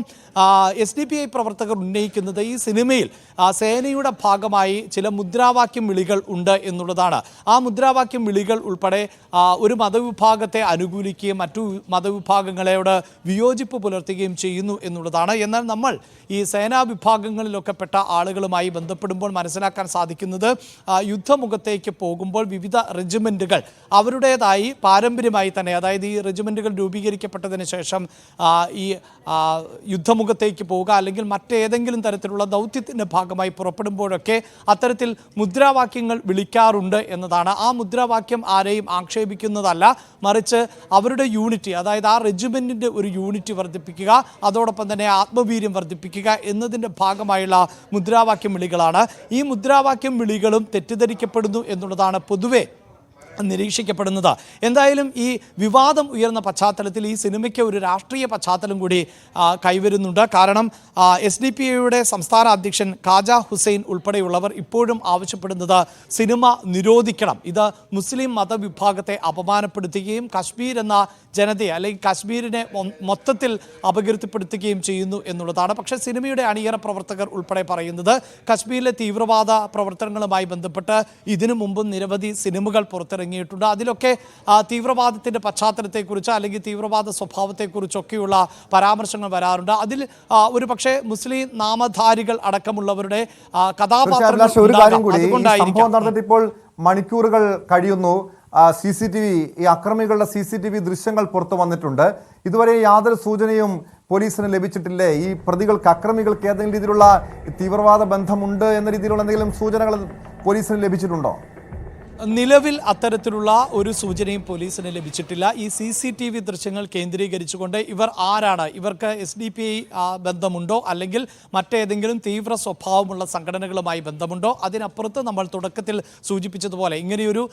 SDPI പ്രവർത്തകർ ഉന്നയിക്കുന്നത് ഈ സിനിമയിൽ സേനയുടെ ഭാഗമായി ചില മുദ്രാവാക്യം വിളികൾ ഉണ്ട് എന്നുള്ളതാണ്. ആ മുദ്രാവാക്യം വിളികൾ ഉൾപ്പെടെ ഒരു മതവിഭാഗത്തെ അനുകൂലിക്കുകയും മറ്റു മതവിഭാഗങ്ങളോട് വിയോജിപ്പ് പുലർത്തുകയും ചെയ്യുന്നു എന്നുള്ളതാണ്. എന്നാൽ നമ്മൾ ഈ സേനാ വിഭാഗങ്ങളിലൊക്കെ പെട്ട ആളുകളുമായി ബന്ധപ്പെടുമ്പോൾ മനസ്സിലാക്കാൻ സാധിക്കുന്നത് യുദ്ധമുഖത്തേക്ക് പോകുമ്പോൾ വിവിധ റെജിമെൻറ്റുകൾ അവരുടേതായി പാരമ്പര്യമായി തന്നെ, അതായത് ഈ റെജിമെൻറ്റുകൾ രൂപീകരിക്കപ്പെട്ടതിന് ശേഷം ഈ യുദ്ധമുഖത്തേക്ക് പോവുക അല്ലെങ്കിൽ മറ്റേതെങ്കിലും തരത്തിലുള്ള ദൗത്യത്തിൻ്റെ ഭാഗമായി പുറപ്പെടുമ്പോഴൊക്കെ അത്തരത്തിൽ മുദ്രാവാക്യങ്ങൾ വിളിക്കാറുണ്ട് എന്നതാണ്. ആ മുദ്രാവാക്യം ആരെയും ആക്ഷേപിക്കുന്നതല്ല, മറിച്ച് അവരുടെ യൂണിറ്റി, അതായത് ആ റെജിമെൻറ്റിൻ്റെ ഒരു യൂണിറ്റി വർദ്ധിപ്പിക്കുക, അതോടൊപ്പം തന്നെ ആത്മവീര്യം വർദ്ധിപ്പിക്കുക എന്നതിൻ്റെ ഭാഗമായുള്ള മുദ്രാവാക്യം വിളികളാണ്. ഈ മുദ്രാവാക്യം വിളികളും തെറ്റിദ്ധരിക്കപ്പെടുന്നു എന്നുള്ളതാണ് പൊതുവെ നിരീക്ഷിക്കപ്പെടുന്നത്. എന്തായാലും ഈ വിവാദം ഉയർന്ന പശ്ചാത്തലത്തിൽ ഈ സിനിമയ്ക്ക് ഒരു രാഷ്ട്രീയ പശ്ചാത്തലം കൂടി കൈവരുന്നുണ്ട്. കാരണം SDPIയുടെ സംസ്ഥാന അധ്യക്ഷൻ ഖാജ ഹുസൈൻ ഉൾപ്പെടെയുള്ളവർ ഇപ്പോഴും ആവശ്യപ്പെടുന്നത് സിനിമ നിരോധിക്കണം. ഇത് മുസ്ലിം മതവിഭാഗത്തെ അപമാനപ്പെടുത്തുകയും കശ്മീർ എന്ന ജനതയെ അല്ലെങ്കിൽ കശ്മീരിനെ മൊത്തത്തിൽ അപകീർത്തിപ്പെടുത്തുകയും ചെയ്യുന്നു എന്നുള്ളതാണ്. പക്ഷേ സിനിമയുടെ അണിയറ പ്രവർത്തകർ ഉൾപ്പെടെ പറയുന്നത് കശ്മീരിലെ തീവ്രവാദ പ്രവർത്തനങ്ങളുമായി ബന്ധപ്പെട്ട് ഇതിനു മുമ്പും നിരവധി സിനിമകൾ പുറത്തിറങ്ങിയിട്ടുണ്ട്. അതിലൊക്കെ തീവ്രവാദത്തിൻ്റെ പശ്ചാത്തലത്തെക്കുറിച്ച് അല്ലെങ്കിൽ തീവ്രവാദ സ്വഭാവത്തെക്കുറിച്ചൊക്കെയുള്ള പരാമർശങ്ങൾ വരാറുണ്ട്. അതിൽ ഒരു പക്ഷേ മുസ്ലിം നാമധാരികൾ അടക്കമുള്ളവരുടെ കഥാപാത്രങ്ങൾ ഇപ്പോൾ മണിക്കൂറുകൾ കഴിയുന്നു. CCTV, ഈ അക്രമികളുടെ CCTV ദൃശ്യങ്ങൾ പുറത്തു വന്നിട്ടുണ്ട്. ഇതുവരെ യാതൊരു സൂചനയും പോലീസിന് ലഭിച്ചിട്ടില്ലേ? ഈ പ്രതികൾക്ക്, അക്രമികൾക്ക് ഏതെങ്കിലും രീതിയിലുള്ള തീവ്രവാദ ബന്ധമുണ്ട് എന്ന രീതിയിലുള്ള എന്തെങ്കിലും സൂചനകൾ പോലീസിന് ലഭിച്ചിട്ടുണ്ടോ? നിലവിൽ അത്തരത്തിലുള്ള ഒരു സൂചനയും പോലീസിന് ലഭിച്ചിട്ടില്ല. ഈ CCTV ദൃശ്യങ്ങൾ കേന്ദ്രീകരിച്ചുകൊണ്ട് ഇവർ ആരാണ്, ഇവർക്ക് SDPI ബന്ധമുണ്ടോ അല്ലെങ്കിൽ മറ്റേതെങ്കിലും തീവ്ര സ്വഭാവമുള്ള സംഘടനകളുമായി ബന്ധമുണ്ടോ? അതിനപ്പുറത്ത് നമ്മൾ തുടക്കത്തിൽ സൂചിപ്പിച്ചതുപോലെ ഇങ്ങനെയൊരു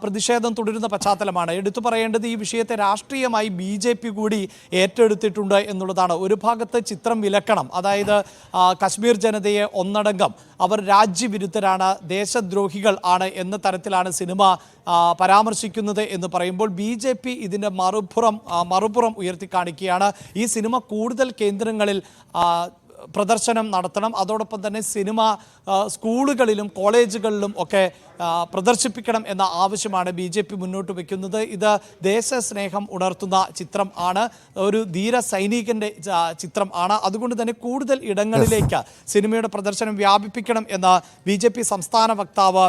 പ്രതിഷേധം തുടരുന്ന പശ്ചാത്തലമാണ്. എടുത്തു പറയേണ്ടത് ഈ വിഷയത്തെ രാഷ്ട്രീയമായി BJP കൂടി ഏറ്റെടുത്തിട്ടുണ്ട് എന്നുള്ളതാണ്. ഒരു ഭാഗത്ത് ചിത്രം വിലക്കണം, അതായത് കശ്മീർ ജനതയെ ഒന്നടങ്കം അവർ രാജ്യവിരുദ്ധരാണ്, ദേശദ്രോഹികൾ ആണ് എന്ന തരത്തിലാണ് സിനിമ പരാമർശിക്കുന്നത് എന്ന് പറയുമ്പോൾ BJP ഇതിൻ്റെ മറുപുറം ഉയർത്തിക്കാണിക്കുകയാണ്. ഈ സിനിമ കൂടുതൽ കേന്ദ്രങ്ങളിൽ പ്രദർശനം നടത്തണം, അതോടൊപ്പം തന്നെ സിനിമ സ്കൂളുകളിലും കോളേജുകളിലും ഒക്കെ പ്രദർശിപ്പിക്കണം എന്ന ആവശ്യമാണ് BJP മുന്നോട്ട് വയ്ക്കുന്നത്. ഇത് ദേശസ്നേഹം ഉണർത്തുന്ന ചിത്രം ആണ്, ഒരു ധീര സൈനികൻ്റെ ചിത്രം ആണ്. അതുകൊണ്ട് തന്നെ കൂടുതൽ ഇടങ്ങളിലേക്ക് സിനിമയുടെ പ്രദർശനം വ്യാപിപ്പിക്കണം എന്ന് BJP സംസ്ഥാന വക്താവ്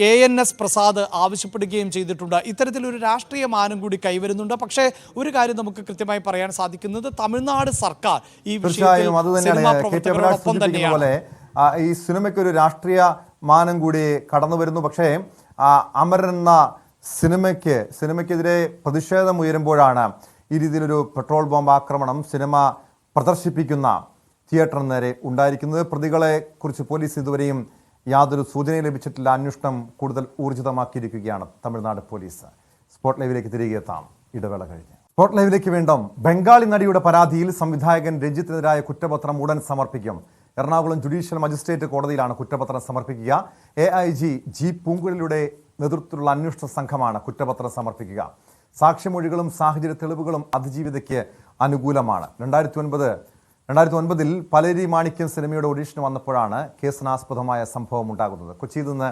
ANS പ്രസാദ് ആവശ്യപ്പെടുകയും ചെയ്തിട്ടുണ്ട്. ഇത്തരത്തിലൊരു രാഷ്ട്രീയ മാനം കൂടി കൈവരുന്നുണ്ട്. പക്ഷേ ഒരു കാര്യം നമുക്ക് കൃത്യമായി പറയാൻ സാധിക്കുന്നത് തമിഴ്നാട് സർക്കാർ ഈ വിഷയത്തിൽ സിനിമാ പ്രവർത്തകരോടൊപ്പം തന്നെയാണ്. ഈ സിനിമയ്ക്കൊരു രാഷ്ട്രീയ മാനം കൂടി കടന്നു വരുന്നു. പക്ഷേ അമരൻ എന്ന സിനിമയ്ക്കെതിരെ പ്രതിഷേധം ഉയരുമ്പോഴാണ് ഈ രീതിയിലൊരു പെട്രോൾ ബോംബ് ആക്രമണം സിനിമ പ്രദർശിപ്പിക്കുന്ന തിയേറ്ററിന് നേരെ ഉണ്ടായിരിക്കുന്നത്. പ്രതികളെ കുറിച്ച് പോലീസ് ഇതുവരെയും യാതൊരു സൂചനയും ലഭിച്ചിട്ടില്ല. അന്വേഷണം കൂടുതൽ ഊർജിതമാക്കിയിരിക്കുകയാണ് തമിഴ്നാട് പോലീസ്. സ്പോട്ട് ലൈവിലേക്ക് തിരികെ എത്താം, ഇടവേള കഴിഞ്ഞ്. സ്പോട്ട് ലൈവിലേക്ക് വീണ്ടും. ബംഗാളി നടിയുടെ പരാതിയിൽ സംവിധായകൻ രഞ്ജിത്തിനെതിരായ കുറ്റപത്രം ഉടൻ സമർപ്പിക്കും. എറണാകുളം ജുഡീഷ്യൽ മജിസ്ട്രേറ്റ് കോടതിയിലാണ് കുറ്റപത്രം സമർപ്പിക്കുക. AIG G പൂങ്കുഴലിയുടെ നേതൃത്വത്തിലുള്ള അന്വേഷണ സംഘമാണ് കുറ്റപത്രം സമർപ്പിക്കുക. സാക്ഷിമൊഴികളും സാഹചര്യ തെളിവുകളും അതിജീവിതയ്ക്ക് അനുകൂലമാണ്. 2009 പലേരി മാണിക്യം സിനിമയുടെ ഓഡീഷന് വന്നപ്പോഴാണ് കേസിനാസ്പദമായ സംഭവം ഉണ്ടാകുന്നത്. കൊച്ചിയിൽ നിന്ന്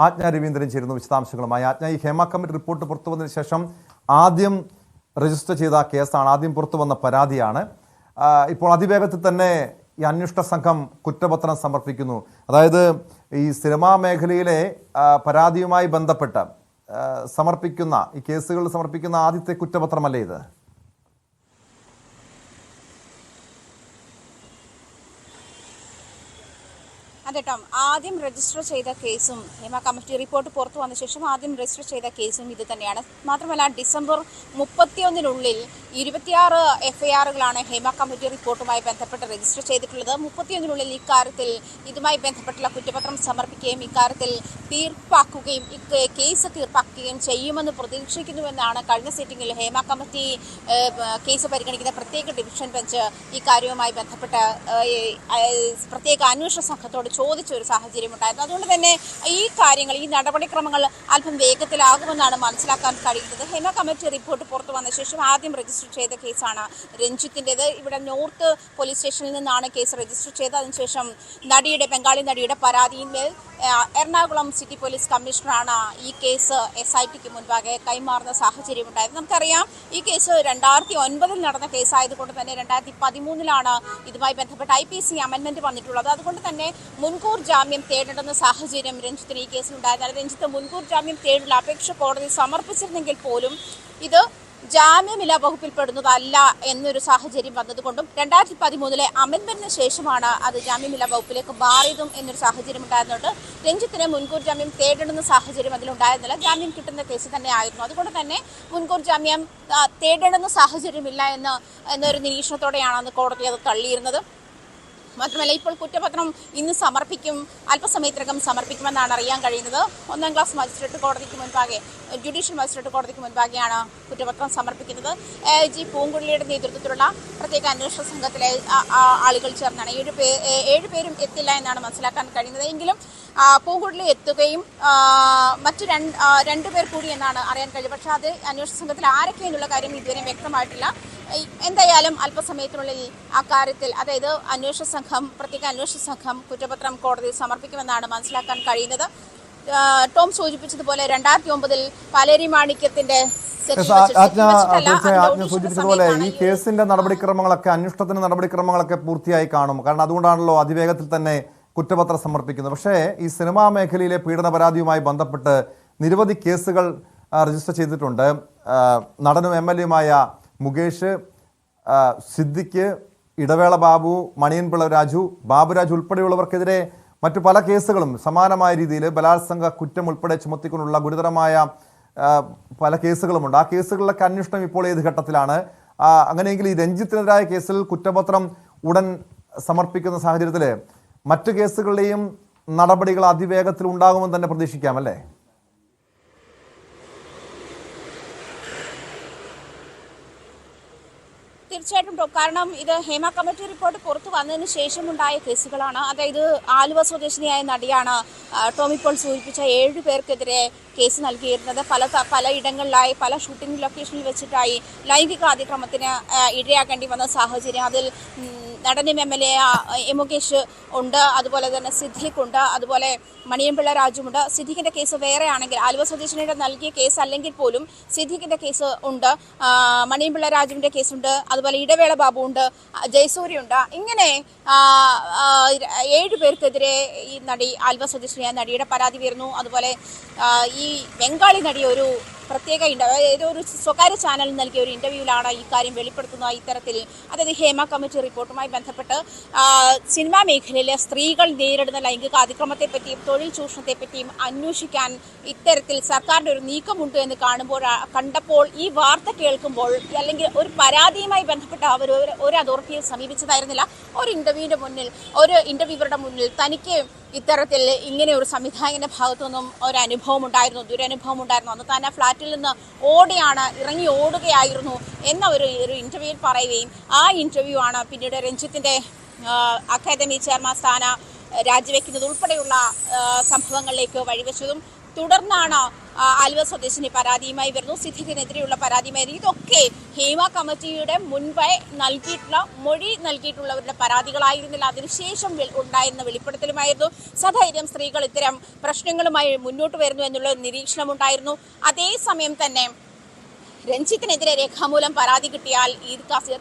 ആജ്ഞ രവീന്ദ്രൻ ചേരുന്നു വിശദാംശങ്ങളുമായി. ആജ്ഞ, ഈ ഹേമ കമ്മിറ്റി റിപ്പോർട്ട് പുറത്തു വന്നതിന് ശേഷം ആദ്യം രജിസ്റ്റർ ചെയ്ത കേസാണ്, ആദ്യം പുറത്തു വന്ന പരാതിയാണ്. ഇപ്പോൾ അതിവേഗത്തിൽ തന്നെ ഈ അന്വേഷണ സംഘം കുറ്റപത്രം സമർപ്പിക്കുന്നു. അതായത് ഈ സിനിമാ മേഖലയിലെ പരാതിയുമായി ബന്ധപ്പെട്ട് സമർപ്പിക്കുന്ന ഈ കേസുകൾ സമർപ്പിക്കുന്ന ആദ്യത്തെ കുറ്റപത്രമല്ലേ ഇത്? അതെ ടോം, ആദ്യം രജിസ്റ്റർ ചെയ്ത കേസും ഹേമ കമ്മിറ്റി റിപ്പോർട്ട് പുറത്തു വന്ന ശേഷം ആദ്യം രജിസ്റ്റർ ചെയ്ത കേസും ഇത് തന്നെയാണ്. മാത്രമല്ല ഡിസംബർ 31 26 FIRകളാണ് ഹേമ കമ്മിറ്റി റിപ്പോർട്ടുമായി ബന്ധപ്പെട്ട് രജിസ്റ്റർ ചെയ്തിട്ടുള്ളത്. 31 ഇക്കാര്യത്തിൽ ഇതുമായി ബന്ധപ്പെട്ടുള്ള കുറ്റപത്രം സമർപ്പിക്കുകയും ഇക്കാര്യത്തിൽ തീർപ്പാക്കുകയും കേസ് തീർപ്പാക്കുകയും ചെയ്യുമെന്ന് പ്രതീക്ഷിക്കുന്നുവെന്നാണ് കഴിഞ്ഞ സിറ്റിംഗിൽ ഹേമ കമ്മിറ്റി കേസ് പരിഗണിക്കുന്ന പ്രത്യേക ഡിവിഷൻ ബെഞ്ച് ഇക്കാര്യവുമായി ബന്ധപ്പെട്ട് പ്രത്യേക അന്വേഷണ സംഘത്തോട് ചോദിച്ച ഒരു സാഹചര്യം ഉണ്ടായിരുന്നു. അതുകൊണ്ട് തന്നെ ഈ കാര്യങ്ങൾ, ഈ നടപടിക്രമങ്ങൾ അല്പം വേഗത്തിലാകുമെന്നാണ് മനസ്സിലാക്കാൻ കഴിയുന്നത്. ഹേമ കമ്മിറ്റി റിപ്പോർട്ട് പുറത്തു വന്ന ശേഷം ആദ്യം രജിസ്റ്റർ രജിസ്റ്റർ ചെയ്ത കേസാണ് രഞ്ജിത്തിൻ്റെത്. ഇവിടെ നോർത്ത് പോലീസ് സ്റ്റേഷനിൽ നിന്നാണ് കേസ് രജിസ്റ്റർ ചെയ്തത്. അതിനുശേഷം ബംഗാളി നടിയുടെ പരാതിയിന്മേൽ എറണാകുളം സിറ്റി പോലീസ് കമ്മീഷണറാണ് ഈ കേസ് SITക്ക് മുൻപാകെ കൈമാറുന്ന സാഹചര്യമുണ്ടായത്. നമുക്കറിയാം ഈ കേസ് 2009 നടന്ന കേസായതുകൊണ്ട് തന്നെ 2013 ഇതുമായി ബന്ധപ്പെട്ട IPC അമെൻമെന്റ് വന്നിട്ടുള്ളത്. അതുകൊണ്ട് തന്നെ മുൻകൂർ ജാമ്യം തേടേണ്ടുന്ന സാഹചര്യം രഞ്ജിത്തിന് ഈ കേസിലുണ്ടായതാണ്. രഞ്ജിത്ത് മുൻകൂർ ജാമ്യം തേടിയുള്ള അപേക്ഷ കോടതി സമർപ്പിച്ചിരുന്നെങ്കിൽ പോലും ഇത് ജാമ്യമില്ലാ വകുപ്പിൽപ്പെടുന്നതല്ല എന്നൊരു സാഹചര്യം വന്നതുകൊണ്ടും 2013 അമെൻമെന്റിന് ശേഷമാണ് അത് ജാമ്യമില്ലാ വകുപ്പിലേക്ക് മാറിയതും എന്നൊരു സാഹചര്യം ഉണ്ടായിരുന്നുണ്ട്. രഞ്ജിത്തിന് മുൻകൂർ ജാമ്യം തേടേണ്ടുന്ന സാഹചര്യം അതിലുണ്ടായിരുന്നില്ല. ജാമ്യം കിട്ടുന്ന കേസ് തന്നെ ആയിരുന്നു. അതുകൊണ്ട് തന്നെ മുൻകൂർ ജാമ്യം തേടേണ്ടുന്ന സാഹചര്യമില്ല എന്നൊരു നിരീക്ഷണത്തോടെയാണ് അന്ന് കോടതി അത് തള്ളിയിരുന്നത്. മാത്രമല്ല ഇപ്പോൾ കുറ്റപത്രം ഇന്ന് സമർപ്പിക്കും, അല്പസമയത്തിനകം സമർപ്പിക്കുമെന്നാണ് അറിയാൻ കഴിയുന്നത്. 1ാം ക്ലാസ് മജിസ്ട്രേറ്റ് കോടതിക്ക് മുൻപാകെ, ജുഡീഷ്യൽ മജിസ്ട്രേറ്റ് കോടതിക്ക് മുൻപാകെയാണ് കുറ്റപത്രം സമർപ്പിക്കുന്നത്. AIG പൂങ്കുഴലിയുടെ നേതൃത്വത്തിലുള്ള പ്രത്യേക അന്വേഷണ സംഘത്തിലെ ആളുകൾ ചേർന്നാണ്. 7 പേരും എത്തില്ല എന്നാണ് മനസ്സിലാക്കാൻ കഴിയുന്നത്. എങ്കിലും പൂങ്കുഴലി എത്തുകയും മറ്റു 2 പേർ കൂടി എന്നാണ് അറിയാൻ കഴിയും. പക്ഷേ അത് അന്വേഷണ സംഘത്തിൽ ആരൊക്കെ എന്നുള്ള കാര്യം ഇതുവരെ വ്യക്തമായിട്ടില്ല. എന്തായാലും അല്പസമയത്തിനുള്ളിൽ അക്കാര്യത്തിൽ, അതായത് പ്രത്യേക അന്വേഷണ സംഘം കുറ്റപത്രം കോടതിയിൽ സമർപ്പിക്കുമെന്നാണ് മനസ്സിലാക്കാൻ കഴിയുന്നത്. ടോം സൂചിപ്പിച്ചതുപോലെ 2009 പാലേരി മാണിക്യത്തിന്റെ സൂചിപ്പിച്ചതുപോലെ ഈ കേസിന്റെ നടപടിക്രമങ്ങളൊക്കെ, അന്വേഷണത്തിന്റെ നടപടിക്രമങ്ങളൊക്കെ പൂർത്തിയായി കാണും. കാരണം അതുകൊണ്ടാണല്ലോ അതിവേഗത്തിൽ തന്നെ കുറ്റപത്രം സമർപ്പിക്കുന്നത്. പക്ഷേ ഈ സിനിമാ മേഖലയിലെ പീഡന പരാതിയുമായി ബന്ധപ്പെട്ട് നിരവധി കേസുകൾ രജിസ്റ്റർ ചെയ്തിട്ടുണ്ട്. നടനും MLA-യുമായ മുകേഷ്, സിദ്ദിഖ്, ഇടവേള ബാബു, മണിയൻപിള്ള രാജു, ബാബുരാജ് ഉൾപ്പെടെയുള്ളവർക്കെതിരെ മറ്റു പല കേസുകളും സമാനമായ രീതിയിൽ ബലാത്സംഗ കുറ്റം ഉൾപ്പെടെ ചുമത്തിക്കൊണ്ടുള്ള ഗുരുതരമായ പല കേസുകളുമുണ്ട്. ആ കേസുകളിലൊക്കെ അന്വേഷണം ഇപ്പോൾ ഏത് ഘട്ടത്തിലാണ്? അങ്ങനെയെങ്കിൽ ഈ രഞ്ജിത്തിനെതിരായ കേസിൽ കുറ്റപത്രം ഉടൻ സമർപ്പിക്കുന്ന സാഹചര്യത്തിൽ മറ്റു കേസുകളുടെയും നടപടികൾ അതിവേഗത്തിൽ ഉണ്ടാകുമെന്ന് തന്നെ പ്രതീക്ഷിക്കാം, അല്ലേ? തീർച്ചയായിട്ടും ടോപ്പ്. കാരണം ഇത് ഹേമ കമ്മിറ്റി റിപ്പോർട്ട് പുറത്തു വന്നതിന് ശേഷമുണ്ടായ കേസുകളാണ്. അതായത് ആലുവ സ്വദേശിനിയായ നടിയാണ് ടോം ഇപ്പോൾ സൂചിപ്പിച്ച 7 പേർക്കെതിരെ കേസ് നൽകിയിരുന്നത്. പല ഇടങ്ങളിലായി, പല ഷൂട്ടിംഗ് ലൊക്കേഷനിൽ വെച്ചിട്ടായി ലൈംഗിക അതിക്രമത്തിന് ഇരയാക്കേണ്ടി വന്ന സാഹചര്യം. അതിൽ നടനും MLA മുകേഷ് ഉണ്ട്, അതുപോലെ തന്നെ സിദ്ദിഖ് ഉണ്ട്, അതുപോലെ മണിയൻപിള്ള രാജുമുണ്ട്. സിദ്ദിഖിന്റെ കേസ് വേറെ ആണെങ്കിൽ, ആലുവ സ്വദേശിനിയുടെ നൽകിയ കേസ് അല്ലെങ്കിൽ പോലും സിദ്ദിഖിന്റെ കേസ് ഉണ്ട്, മണിയൻപിള്ള രാജുവിന്റെ കേസുണ്ട്, അതുപോലെ ഇടവേള ബാബു ഉണ്ട്, ജയസൂര്യയുണ്ട്. ഇങ്ങനെ 7 പേർക്കെതിരെ ഈ ആലുവ സ്വദേശിനിയായ നടിയുടെ പരാതി വരുന്നു. അതുപോലെ ഈ ബംഗാളി നടി ഒരു പ്രത്യേക ഒരു സ്വകാര്യ ചാനലിൽ നൽകിയ ഒരു ഇന്റർവ്യൂവിലാണ് ഈ കാര്യം വെളിപ്പെടുത്തുന്നത്. ഇത്തരത്തിൽ, അതായത് ഹേമ കമ്മിറ്റി റിപ്പോർട്ടുമായി ബന്ധപ്പെട്ട് സിനിമാ മേഖലയിലെ സ്ത്രീകൾ നേരിടുന്ന ലൈംഗിക അതിക്രമത്തെപ്പറ്റിയും തൊഴിൽ ചൂഷണത്തെപ്പറ്റിയും അന്വേഷിക്കാൻ ഇത്തരത്തിൽ സർക്കാരിന്റെ ഒരു നീക്കമുണ്ട് എന്ന് കണ്ടപ്പോൾ, ഈ വാർത്ത കേൾക്കുമ്പോൾ, അല്ലെങ്കിൽ ഒരു പരാതിയുമായി ബന്ധപ്പെട്ട് അവർ ഒരു അതോറിറ്റിയെ സമീപിച്ചതായിരുന്നില്ല. ഒരു ഇന്റർവ്യൂവറുടെ മുന്നിൽ തനിക്ക് ഇത്തരത്തിൽ ഇങ്ങനെ ഒരു സംവിധായകന്റെ ഭാഗത്തുനിന്നും ഒരു അനുഭവം ഉണ്ടായിരുന്നു, ദുരനുഭവം ഉണ്ടായിരുന്നു, അന്ന് തന്നെ ഫ്ലാറ്റിൽ നിന്ന് ഇറങ്ങി ഓടുകയായിരുന്നു എന്ന ഒരു ഇന്റർവ്യൂവിൽ പറയുകയും, ആ ഇന്റർവ്യൂ ആണ് പിന്നീട് രഞ്ജിത്തിന്റെ അക്കാദമി ചെയർമാൻ സ്ഥാനം രാജിവെക്കുന്നത് ഉൾപ്പെടെയുള്ള സംഭവങ്ങളിലേക്ക് വഴിവെച്ചതും. തുടർന്നാണ് ആലുവ സ്വദേശിനി പരാതിയുമായി വരുന്നു, സിദ്ദിഖിനെതിരെയുള്ള പരാതിയുമായി. ഇതൊക്കെ ഹേമ കമ്മിറ്റിയുടെ മുൻപേ മൊഴി നൽകിയിട്ടുള്ളവരുടെ പരാതികളായിരുന്നില്ല. അതിനുശേഷം ഉണ്ടായിരുന്ന വെളിപ്പെടുത്തലുമായിരുന്നു. സധൈര്യം സ്ത്രീകൾ ഇത്തരം പ്രശ്നങ്ങളുമായി മുന്നോട്ട് വരുന്നു എന്നുള്ള നിരീക്ഷണമുണ്ടായിരുന്നു. അതേസമയം തന്നെ രഞ്ജിത്തിനെതിരെ രേഖാമൂലം പരാതി കിട്ടിയാൽ ഈ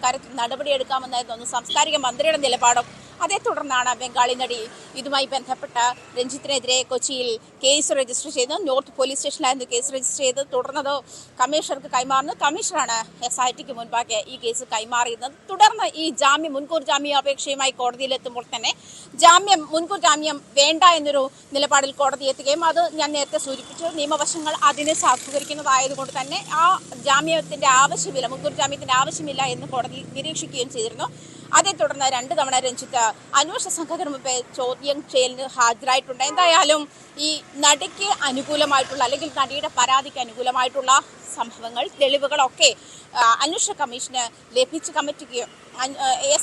കാര്യത്തിൽ നടപടിയെടുക്കാമെന്നായിരുന്നു സാംസ്കാരിക മന്ത്രിയുടെ നിലപാടും. അതേ തുടർന്നാണ് ബംഗാളി നടി ഇതുമായി ബന്ധപ്പെട്ട് രഞ്ജിത്തിനെതിരെ കൊച്ചിയിൽ കേസ് രജിസ്റ്റർ ചെയ്ത്, നോർത്ത് പോലീസ് സ്റ്റേഷനിലായിരുന്നു കേസ് രജിസ്റ്റർ ചെയ്ത്. തുടർന്നത് കമ്മീഷണർക്ക് കൈമാറുന്നത്. കമ്മീഷണറാണ് SITക്ക് മുൻപാകെ ഈ കേസ് കൈമാറിയിരുന്നത്. തുടർന്ന് ഈ മുൻകൂർ ജാമ്യാപേക്ഷയുമായി കോടതിയിലെത്തുമ്പോൾ തന്നെ മുൻകൂർ ജാമ്യം വേണ്ട എന്നൊരു നിലപാടിൽ കോടതി എത്തുകയും, അത് ഞാൻ നേരത്തെ സൂചിപ്പിച്ചു, നിയമവശങ്ങൾ അതിനെ സാധൂകരിക്കുന്നതായതുകൊണ്ട് തന്നെ ആ മുൻകൂർ ജാമ്യത്തിന്റെ ആവശ്യമില്ല എന്ന് കോടതി നിരീക്ഷിക്കുകയും ചെയ്തിരുന്നു. അതേ തുടർന്ന് 2 തവണ രഞ്ജിത്ത് അന്വേഷണ സംഘത്തിന് മുമ്പേ ചോദ്യം ചെയ്യലിന് ഹാജരായിട്ടുണ്ട്. എന്തായാലും ഈ നടിക്ക് അനുകൂലമായിട്ടുള്ള, അല്ലെങ്കിൽ നടിയുടെ പരാതിക്ക് അനുകൂലമായിട്ടുള്ള സംഭവങ്ങൾ തെളിവുകളൊക്കെ അന്വേഷണ കമ്മീഷന് ലഭിച്ചു, കമ്മിറ്റിക്ക്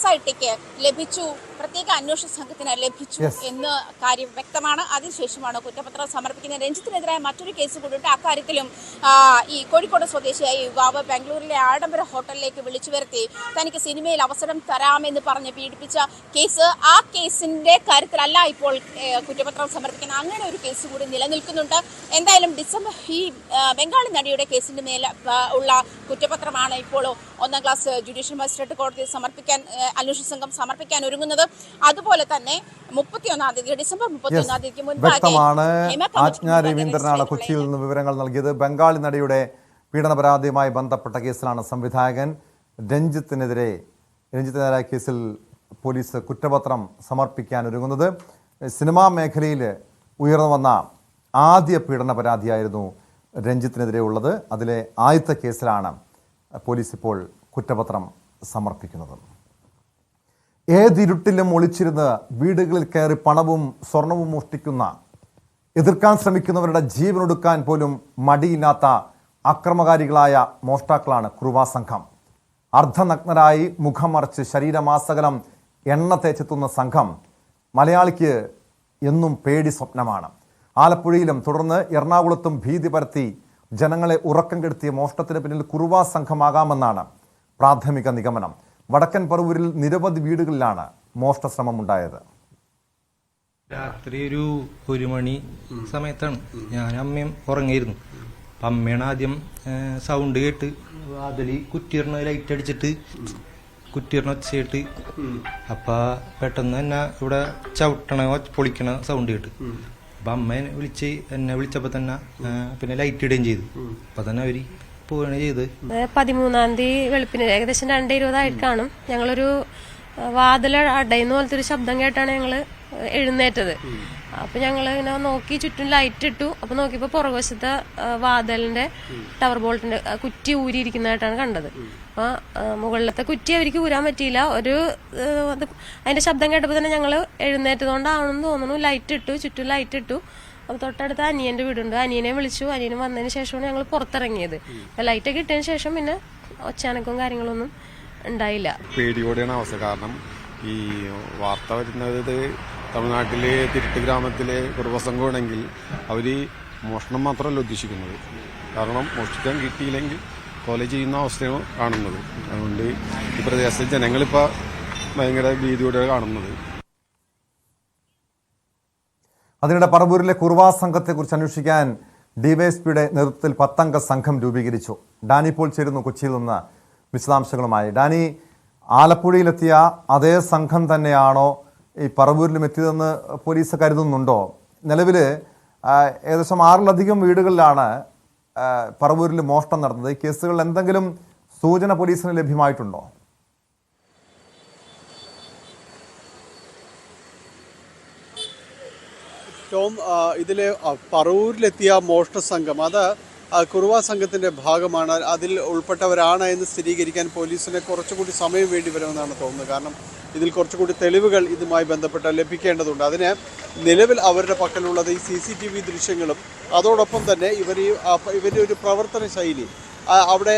SITക്ക് ലഭിച്ചു, പ്രത്യേക അന്വേഷണ സംഘത്തിന് ലഭിച്ചു എന്ന് കാര്യം വ്യക്തമാണ്. അതിനുശേഷമാണ് കുറ്റപത്രം സമർപ്പിക്കുന്നത്. രഞ്ജിത്തിനെതിരായ മറ്റൊരു കേസ് കൂടിയിട്ട് അക്കാര്യത്തിലും ഈ കോഴിക്കോട് സ്വദേശിയായ യുവാവ് ബാംഗ്ലൂരിലെ ആഡംബര ഹോട്ടലിലേക്ക് വിളിച്ചു വരുത്തി തനിക്ക് സിനിമയിൽ അവസരം തരാമെന്ന് പറഞ്ഞ് പീഡിപ്പിച്ച കേസ്, ആ കേസിന്റെ കാര്യത്തിലല്ല ഇപ്പോൾ കുറ്റപത്രം സമർപ്പിക്കുന്നത്. അങ്ങനെ ഒരു കേസ് കൂടി നിലനിൽക്കുന്നുണ്ട്. എന്തായാലും ഈ ബംഗാളി നടിയുടെ കേസിന്റെ മേലെ ഉള്ള കുറ്റപത്രമാണ് ഇപ്പോൾ 1ാം ക്ലാസ് ജുഡീഷ്യൽ മജിസ്ട്രേറ്റ് കോടതിയിൽ അന്വേഷണ സംഘം സമർപ്പിക്കാൻ ഒരുങ്ങുന്നത്. അതുപോലെ തന്നെ 31-ാം തീയതി ഡിസംബർ 31-ാം തീയതിക്ക് വ്യക്തമാണ്. ആജ്ഞ രവീന്ദ്രനാണ് കൊച്ചിയിൽ നിന്ന് വിവരങ്ങൾ നൽകിയത്. ബംഗാളി നടിയുടെ പീഡന പരാതിയുമായി ബന്ധപ്പെട്ട കേസിലാണ് സംവിധായകൻ രഞ്ജിത്തിനെതിരായ കേസിൽ പോലീസ് കുറ്റപത്രം സമർപ്പിക്കാൻ ഒരുങ്ങുന്നത്. സിനിമാ മേഖലയിൽ ഉയർന്നു വന്ന ആദ്യ പീഡന പരാതിയായിരുന്നു രഞ്ജിത്തിനെതിരെ ഉള്ളത്. അതിലെ ആദ്യത്തെ കേസിലാണ് പോലീസ് ഇപ്പോൾ കുറ്റപത്രം സമർപ്പിക്കുന്നത്. ഏതിരുട്ടിലും ഒളിച്ചിരുന്ന് വീടുകളിൽ കയറി പണവും സ്വർണവും മോഷ്ടിക്കുന്ന, എതിർക്കാൻ ശ്രമിക്കുന്നവരുടെ ജീവനൊടുക്കാൻ പോലും മടിയില്ലാത്ത അക്രമകാരികളായ മോഷ്ടാക്കളാണ് കുറുവാ സംഘം. അർദ്ധനഗ്നരായി മുഖം മറച്ച് ശരീരമാസകലം എണ്ണ തേച്ചെത്തുന്ന സംഘം മലയാളിക്ക് എന്നും പേടി സ്വപ്നമാണ്. ആലപ്പുഴയിലും തുടർന്ന് എറണാകുളത്തും ഭീതി പരത്തി ജനങ്ങളെ ഉറക്കം കെടുത്തിയ മോഷണത്തിന് പിന്നിൽ കുറുവാ സംഘമാകാമെന്നാണ് പ്രാഥമിക നിഗമനം. വടക്കൻ പറവൂരിൽ നിരവധി വീടുകളിലാണ് മോഷണ ശ്രമം ഉണ്ടായത്. രാത്രി ഒരു 1 മണി സമയത്താണ് ഞാൻ അമ്മയും ഉറങ്ങിയിരുന്നു. അപ്പം അമ്മയാണ് ആദ്യം സൗണ്ട് കേട്ട് വാതില് കുറ്റിയിടണ ലൈറ്റ് അടിച്ചിട്ട് കുറ്റിയിടണ ഒച്ചയിട്ട് അപ്പം പെട്ടെന്ന് തന്നെ ഇവിടെ ചവിട്ടണ പൊളിക്കണ സൗണ്ട് കേട്ട് അപ്പം അമ്മ എന്നെ വിളിച്ചപ്പോൾ തന്നെ പിന്നെ ലൈറ്റ് ഇടുകയും ചെയ്തു. അപ്പം തന്നെ അവര് പോവുകയാണ് ചെയ്ത്. 13-ാം തീയതി വെളുപ്പിന് ഏകദേശം 2:20 കാണും. ഞങ്ങളൊരു വാതിൽ അടയുന്ന പോലത്തെ ഒരു ശബ്ദം കേട്ടാണ് ഞങ്ങള് എഴുന്നേറ്റത്. അപ്പൊ ഞങ്ങൾ ഇങ്ങനെ നോക്കി ചുറ്റും ലൈറ്റ് ഇട്ടു. അപ്പൊ നോക്കിയപ്പോ പുറകുവശത്തെ വാതിലിന്റെ ടവർ ബോൾട്ടിന്റെ കുറ്റി ഊരിയിരിക്കുന്നതായിട്ടാണ് കണ്ടത്. അപ്പൊ മുകളിലത്തെ കുറ്റി അവർക്ക് ഊരാൻ പറ്റിയില്ല. അതിന്റെ ശബ്ദം കേട്ടപ്പോ തന്നെ ഞങ്ങള് എഴുന്നേറ്റതുകൊണ്ടാണെന്ന് തോന്നുന്നു ലൈറ്റ് ഇട്ടു, ചുറ്റും ലൈറ്റ് ഇട്ടു. അപ്പൊ തൊട്ടടുത്ത അനിയന്റെ വീടുണ്ട്, അനിയനെ വിളിച്ചു. അനിയന് വന്നതിന് ശേഷമാണ് ഞങ്ങൾ പുറത്തിറങ്ങിയത്. ലൈറ്റൊക്കെ ഇട്ടതിന് ശേഷം പിന്നെ ഒച്ചാനക്കവും കാര്യങ്ങളൊന്നും ഉണ്ടായില്ല. പേടിയോടെയാണ് അവസ്ഥ. കാരണം ഈ വാർത്ത വരുന്നത് തമിഴ്നാട്ടിലെ തിരുട്ട് ഗ്രാമത്തിലെ കുറുവസംഘമാണെങ്കിൽ അവർ മോഷണം മാത്രമല്ല ഉദ്ദേശിക്കുന്നത്. കാരണം മോഷ്ടിക്കാൻ കിട്ടിയില്ലെങ്കിൽ കൊല ചെയ്യുന്ന അവസ്ഥയാണ് കാണുന്നത്. അതുകൊണ്ട് ഈ പ്രദേശത്തെ ജനങ്ങളിപ്പോൾ ഭയങ്കര ഭീതിയോടെ കാണുന്നത്. അതിനിടെ പറവൂരിലെ കുറുവാ സംഘത്തെക്കുറിച്ച് അന്വേഷിക്കാൻ ഡിവൈഎസ്പിയുടെ നേതൃത്വത്തിൽ 10-അംഗ സംഘം രൂപീകരിച്ചു. ഡാനി പോൾ ചേരുന്നു കൊച്ചിയിൽ നിന്ന് വിശദാംശങ്ങളുമായി. ഡാനി, ആലപ്പുഴയിലെത്തിയ അതേ സംഘം തന്നെയാണോ ഈ പറവൂരിലും എത്തിയതെന്ന് പോലീസ് കരുതുന്നുണ്ടോ? നിലവിൽ ഏകദേശം 6-ലധികം വീടുകളിലാണ് പറവൂരിൽ മോഷണം നടന്നത്. ഈ കേസുകളിൽ എന്തെങ്കിലും സൂചന പോലീസിന് ലഭ്യമായിട്ടുണ്ടോ? ടോം, ഇതിലെ പറവൂരിലെത്തിയ മോഷണ സംഘം അത് കുറുവാ സംഘത്തിൻ്റെ ഭാഗമാണ്. അതിൽ ഉൾപ്പെട്ടവരാണ് എന്ന് സ്ഥിരീകരിക്കാൻ പോലീസിന് കുറച്ചുകൂടി സമയം വേണ്ടി വരുമെന്നാണ് തോന്നുന്നത്. കാരണം ഇതിൽ കുറച്ചുകൂടി തെളിവുകൾ ഇതുമായി ബന്ധപ്പെട്ട് ലഭിക്കേണ്ടതുണ്ട്. അതിന് നിലവിൽ അവരുടെ പക്കലുള്ളത് ഈ CCTV ദൃശ്യങ്ങളും അതോടൊപ്പം തന്നെ ഇവരുടെ ഒരു പ്രവർത്തന ശൈലി, അവിടെ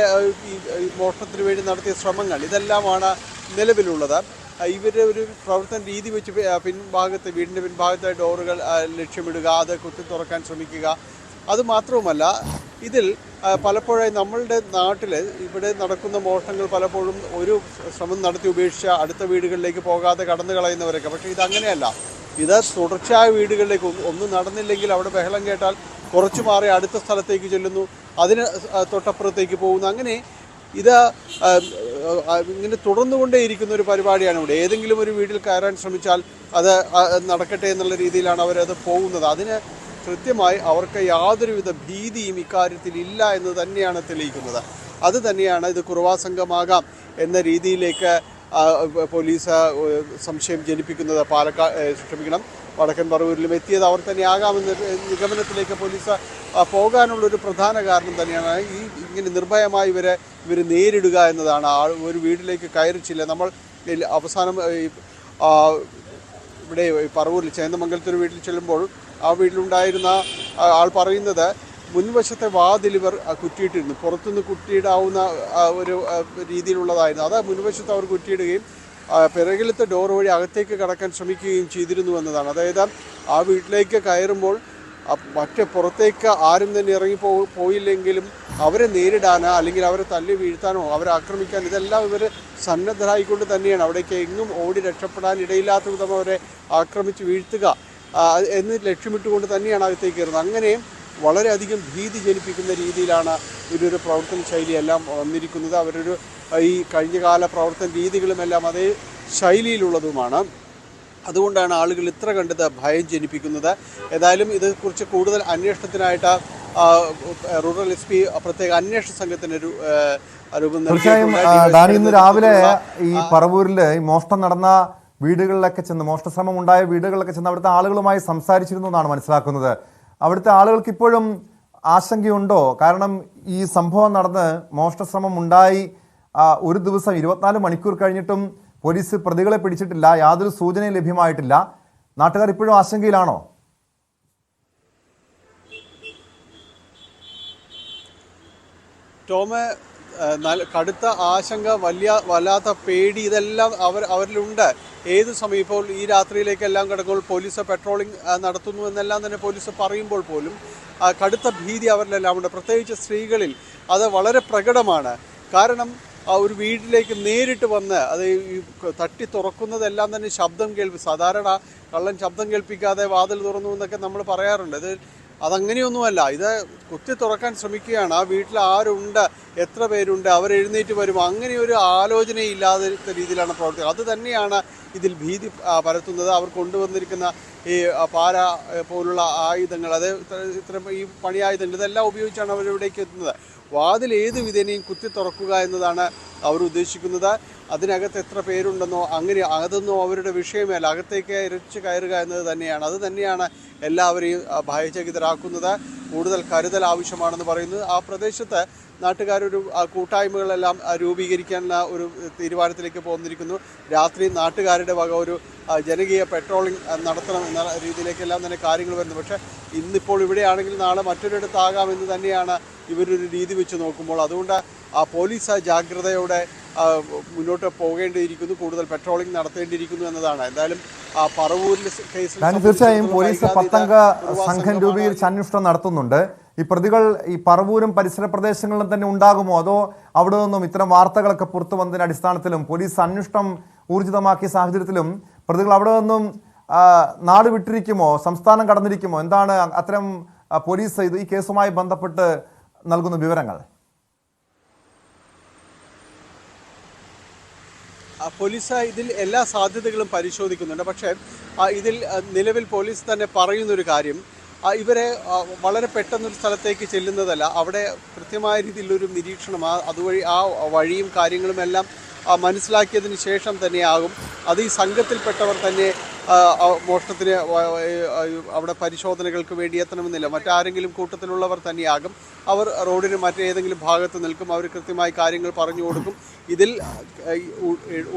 ഈ മോഷണത്തിന് വേണ്ടി നടത്തിയ ശ്രമങ്ങൾ, ഇതെല്ലാമാണ് നിലവിലുള്ളത്. ഇവരുടെ ഒരു പ്രവർത്തന രീതി വെച്ച് വീടിൻ്റെ പിൻഭാഗത്തെ ഡോറുകൾ ലക്ഷ്യമിടുക, അത് കുത്തി തുറക്കാൻ ശ്രമിക്കുക. അതുമാത്രവുമല്ല, ഇതിൽ പലപ്പോഴായി നമ്മളുടെ നാട്ടിൽ ഇവിടെ നടക്കുന്ന മോഷണങ്ങൾ പലപ്പോഴും ഒരു ശ്രമം നടത്തി ഉപേക്ഷിച്ച് അടുത്ത വീടുകളിലേക്ക് പോകാതെ കടന്നു കളയുന്നവരൊക്കെ. പക്ഷേ ഇതങ്ങനെയല്ല. ഇത് തുടർച്ചയായ വീടുകളിലേക്ക് ഒന്നും നടന്നില്ലെങ്കിൽ അവിടെ ബഹളം കേട്ടാൽ കുറച്ചു മാറി അടുത്ത സ്ഥലത്തേക്ക് ചെല്ലുന്നു, അതിന് തൊട്ടപ്പുറത്തേക്ക് പോകുന്നു. അങ്ങനെ ഇത് ഇങ്ങനെ തുടർന്നുകൊണ്ടേയിരിക്കുന്ന ഒരു പരിപാടിയാണ് ഇവിടെ. ഏതെങ്കിലും ഒരു വീട്ടിൽ കയറാൻ ശ്രമിച്ചാൽ അത് നടക്കട്ടെ എന്നുള്ള രീതിയിലാണ് അവരത് പോകുന്നത്. അതിന് കൃത്യമായി അവർക്ക് യാതൊരുവിധ ഭീതിയും ഇക്കാര്യത്തിൽ ഇല്ല എന്ന് തന്നെയാണ് തെളിയിക്കുന്നത്. അത് തന്നെയാണ് ഇത് കുറുവാ സംഘമാകാം എന്ന രീതിയിലേക്ക് പോലീസ് സംശയം ജനിപ്പിക്കുന്നത്. വടക്കൻ പറവൂരിലും എത്തിയത് അവർ തന്നെ ആകാമെന്ന നിഗമനത്തിലേക്ക് പോലീസ് പോകാനുള്ളൊരു പ്രധാന കാരണം തന്നെയാണ് ഇങ്ങനെ നിർഭയമായി ഇവർ നേരിടുക എന്നതാണ്. ഒരു വീട്ടിലേക്ക് കയറിച്ചില്ല. നമ്മൾ അവസാനം ഇവിടെ പറവൂരിൽ ചേന്ദമംഗലത്തൊരു വീട്ടിൽ ചെല്ലുമ്പോൾ ആ വീട്ടിലുണ്ടായിരുന്ന ആൾ പറയുന്നത് മുൻവശത്തെ വാതിൽ ഇവർ കുറ്റിയിട്ടിരുന്നു. പുറത്തുനിന്ന് കുറ്റിയിടാവുന്ന ഒരു രീതിയിലുള്ളതായിരുന്നു. അത് മുൻവശത്ത് അവർ കുറ്റിയിടുകയും പിറകിലത്തെ ഡോർ വഴി അകത്തേക്ക് കടക്കാൻ ശ്രമിക്കുകയും ചെയ്തിരുന്നു എന്നതാണ്. അതായത് ആ വീട്ടിലേക്ക് കയറുമ്പോൾ മറ്റേ പുറത്തേക്ക് ആരും തന്നെ ഇറങ്ങി പോയില്ലെങ്കിലും അവരെ നേരിടാനോ അല്ലെങ്കിൽ അവരെ തല്ലി വീഴ്ത്താനോ അവരെ ആക്രമിക്കാൻ ഇതെല്ലാം ഇവർ സന്നദ്ധരായിക്കൊണ്ട് തന്നെയാണ്. അവിടേക്ക് എങ്ങും ഓടി രക്ഷപ്പെടാൻ ഇടയില്ലാത്ത വിധം അവരെ ആക്രമിച്ച് വീഴ്ത്തുക എന്ന് ലക്ഷ്യമിട്ടുകൊണ്ട് തന്നെയാണ് അകത്തേക്ക് കയറുന്നത്. അങ്ങനെ വളരെയധികം ഭീതി ജനിപ്പിക്കുന്ന രീതിയിലാണ് ഇവരൊരു പ്രവർത്തന ശൈലിയെല്ലാം വന്നിരിക്കുന്നത്. അവരൊരു ഈ കഴിഞ്ഞകാല പ്രവർത്തന രീതികളുമെല്ലാം അതേ ശൈലിയിലുള്ളതുമാണ്. അതുകൊണ്ടാണ് ആളുകൾ ഇത്ര കണ്ടത് ഭയം ജനിപ്പിക്കുന്നത്. ഏതായാലും ഇതേക്കുറിച്ച് കൂടുതൽ അന്വേഷണത്തിനായിട്ട് റൂറൽ SP പ്രത്യേക അന്വേഷണ സംഘത്തിന് രൂപം തീർച്ചയായും ഡാനി, ഇന്ന് രാവിലെ ഈ പറവൂരിൽ ഈ മോഷണം നടന്ന വീടുകളിലൊക്കെ ചെന്ന്, മോഷണശ്രമം ഉണ്ടായ വീടുകളിലൊക്കെ ചെന്ന് അവിടുത്തെ ആളുകളുമായി സംസാരിച്ചിരുന്നു എന്നാണ് മനസ്സിലാക്കുന്നത്. അവിടുത്തെ ആളുകൾക്ക് ഇപ്പോഴും ആശങ്കയുണ്ടോ? കാരണം ഈ സംഭവം നടന്ന് മോഷണശ്രമം ഉണ്ടായി ഒരു ദിവസം 24 മണിക്കൂർ കഴിഞ്ഞിട്ടും പോലീസ് പ്രതികളെ പിടിച്ചിട്ടില്ല, യാതൊരു സൂചനയും ലഭ്യമായിട്ടില്ല. നാട്ടുകാർ ഇപ്പോഴും ആശങ്കയിലാണോ? ടോമ്, കടുത്ത ആശങ്ക, വല്ലാത്ത പേടി, ഇതെല്ലാം അവരിലുണ്ട്. ഏതു സമയം ഇപ്പോൾ ഈ രാത്രിയിലേക്കെല്ലാം കിടക്കുമ്പോൾ പോലീസ് പെട്രോളിംഗ് നടത്തുന്നു എന്നെല്ലാം തന്നെ പോലീസ് പറയുമ്പോൾ പോലും കടുത്ത ഭീതി അവരിലെല്ലാം ഉണ്ട്. പ്രത്യേകിച്ച് സ്ത്രീകളിൽ അത് വളരെ പ്രകടമാണ്. കാരണം ഒരു വീട്ടിലേക്ക് നേരിട്ട് വന്ന് അത് ഈ തട്ടി തുറക്കുന്നതെല്ലാം തന്നെ ശബ്ദം സാധാരണ കള്ളൻ ശബ്ദം കേൾപ്പിക്കാതെ വാതിൽ തുറന്നു എന്നൊക്കെ നമ്മൾ പറയാറുണ്ട്. അതങ്ങനെയൊന്നുമല്ല. ഇത് കുത്തി തുറക്കാൻ ശ്രമിക്കുകയാണ്. ആ വീട്ടിൽ ആരുണ്ട്, എത്ര പേരുണ്ട്, അവരെഴുന്നേറ്റ് വരും, അങ്ങനെ ഒരു ആലോചനയില്ലാത്ത രീതിയിലാണ് പ്രവർത്തിക്കുന്നത്. അത് തന്നെയാണ് ഇതിൽ ഭീതി പരത്തുന്നത്. അവർ കൊണ്ടുവന്നിരിക്കുന്ന ഈ പാര പോലുള്ള ആയുധങ്ങൾ, അത് ഇത്തരം ഈ പണിയായുധങ്ങൾ, ഇതെല്ലാം ഉപയോഗിച്ചാണ് അവരിവിടേക്ക് എത്തുന്നത്. വാതിൽ ഏത് വിധേനയും കുത്തി തുറക്കുക എന്നതാണ് അവർ ഉദ്ദേശിക്കുന്നത്. അതിനകത്ത് എത്ര പേരുണ്ടെന്നോ അതൊന്നും അവരുടെ വിഷയമല്ല. അകത്തേക്ക് ഇരച്ചു കയറുക എന്നത് തന്നെയാണ്. അത് തന്നെയാണ് എല്ലാവരെയും ഭയചകിതരാക്കുന്നത്. കൂടുതൽ കരുതൽ ആവശ്യമാണെന്ന് പറയുന്നത്. ആ പ്രദേശത്ത് നാട്ടുകാരൊരു കൂട്ടായ്മകളെല്ലാം രൂപീകരിക്കാനുള്ള ഒരു തീരുമാനത്തിലേക്ക് പോന്നിരിക്കുന്നു. രാത്രി നാട്ടുകാരുടെ വക ഒരു ജനകീയ പെട്രോളിംഗ് നടത്തണം എന്ന രീതിയിലേക്കെല്ലാം തന്നെ കാര്യങ്ങൾ വരുന്നു. പക്ഷേ ഇന്നിപ്പോൾ ഇവിടെയാണെങ്കിൽ നാളെ മറ്റൊരിടത്താകാമെന്ന് തന്നെയാണ് ഇവരൊരു രീതി വെച്ച് നോക്കുമ്പോൾ. അതുകൊണ്ട് പോലീസ് ജാഗ്രതയോടെ മുന്നോട്ട് പോകേണ്ടിയിരിക്കുന്നു, കൂടുതൽ പെട്രോളിംഗ് നടത്തേണ്ടിയിരിക്കുന്നു എന്നതാണ്. എന്തായാലും പറവൂരിലെ കേസിൽ തീർച്ചയായും പോലീസ് 10 അംഗ സംഘം രൂപീകരിച്ച് അന്വേഷണം നടത്തുന്നുണ്ട്. ഈ പ്രതികൾ ഈ പറവൂരും പരിസര പ്രദേശങ്ങളിലും തന്നെ ഉണ്ടാകുമോ, അതോ അവിടെ നിന്നും ഇത്തരം വാർത്തകളൊക്കെ പുറത്തു വന്നതിന്റെ അടിസ്ഥാനത്തിലും പോലീസ് അന്വേഷണം ഊർജിതമാക്കിയ സാഹചര്യത്തിലും പ്രതികൾ അവിടെ നിന്നും നാട് വിട്ടിരിക്കുമോ, സംസ്ഥാനം കടന്നിരിക്കുമോ? എന്താണ് അത്തരം പോലീസ് ഈ കേസുമായി ബന്ധപ്പെട്ട് നൽകുന്ന വിവരങ്ങൾ? പോലീസ് ഇതിൽ എല്ലാ സാധ്യതകളും പരിശോധിക്കുന്നുണ്ട്. പക്ഷേ ഇതിൽ നിലവിൽ പോലീസ് തന്നെ പറയുന്നൊരു കാര്യം, ഇവരെ വളരെ പെട്ടെന്നൊരു സ്ഥലത്തേക്ക് ചെല്ലുന്നതല്ല. അവിടെ കൃത്യമായ രീതിയിലൊരു നിരീക്ഷണം, അതുവഴി ആ വഴിയും കാര്യങ്ങളും എല്ലാം മനസ്സിലാക്കിയതിന് ശേഷം തന്നെയാകും. അത് ഈ സംഘത്തിൽപ്പെട്ടവർ തന്നെ മോഷണത്തിന് അവിടെ പരിശോധനകൾക്ക് വേണ്ടി എത്തണമെന്നില്ല. മറ്റാരെങ്കിലും കൂട്ടത്തിലുള്ളവർ തന്നെയാകും. അവർ റോഡിന് മറ്റേതെങ്കിലും ഭാഗത്ത് നിൽക്കും. അവർ കൃത്യമായി കാര്യങ്ങൾ പറഞ്ഞു കൊടുക്കും. ഇതിൽ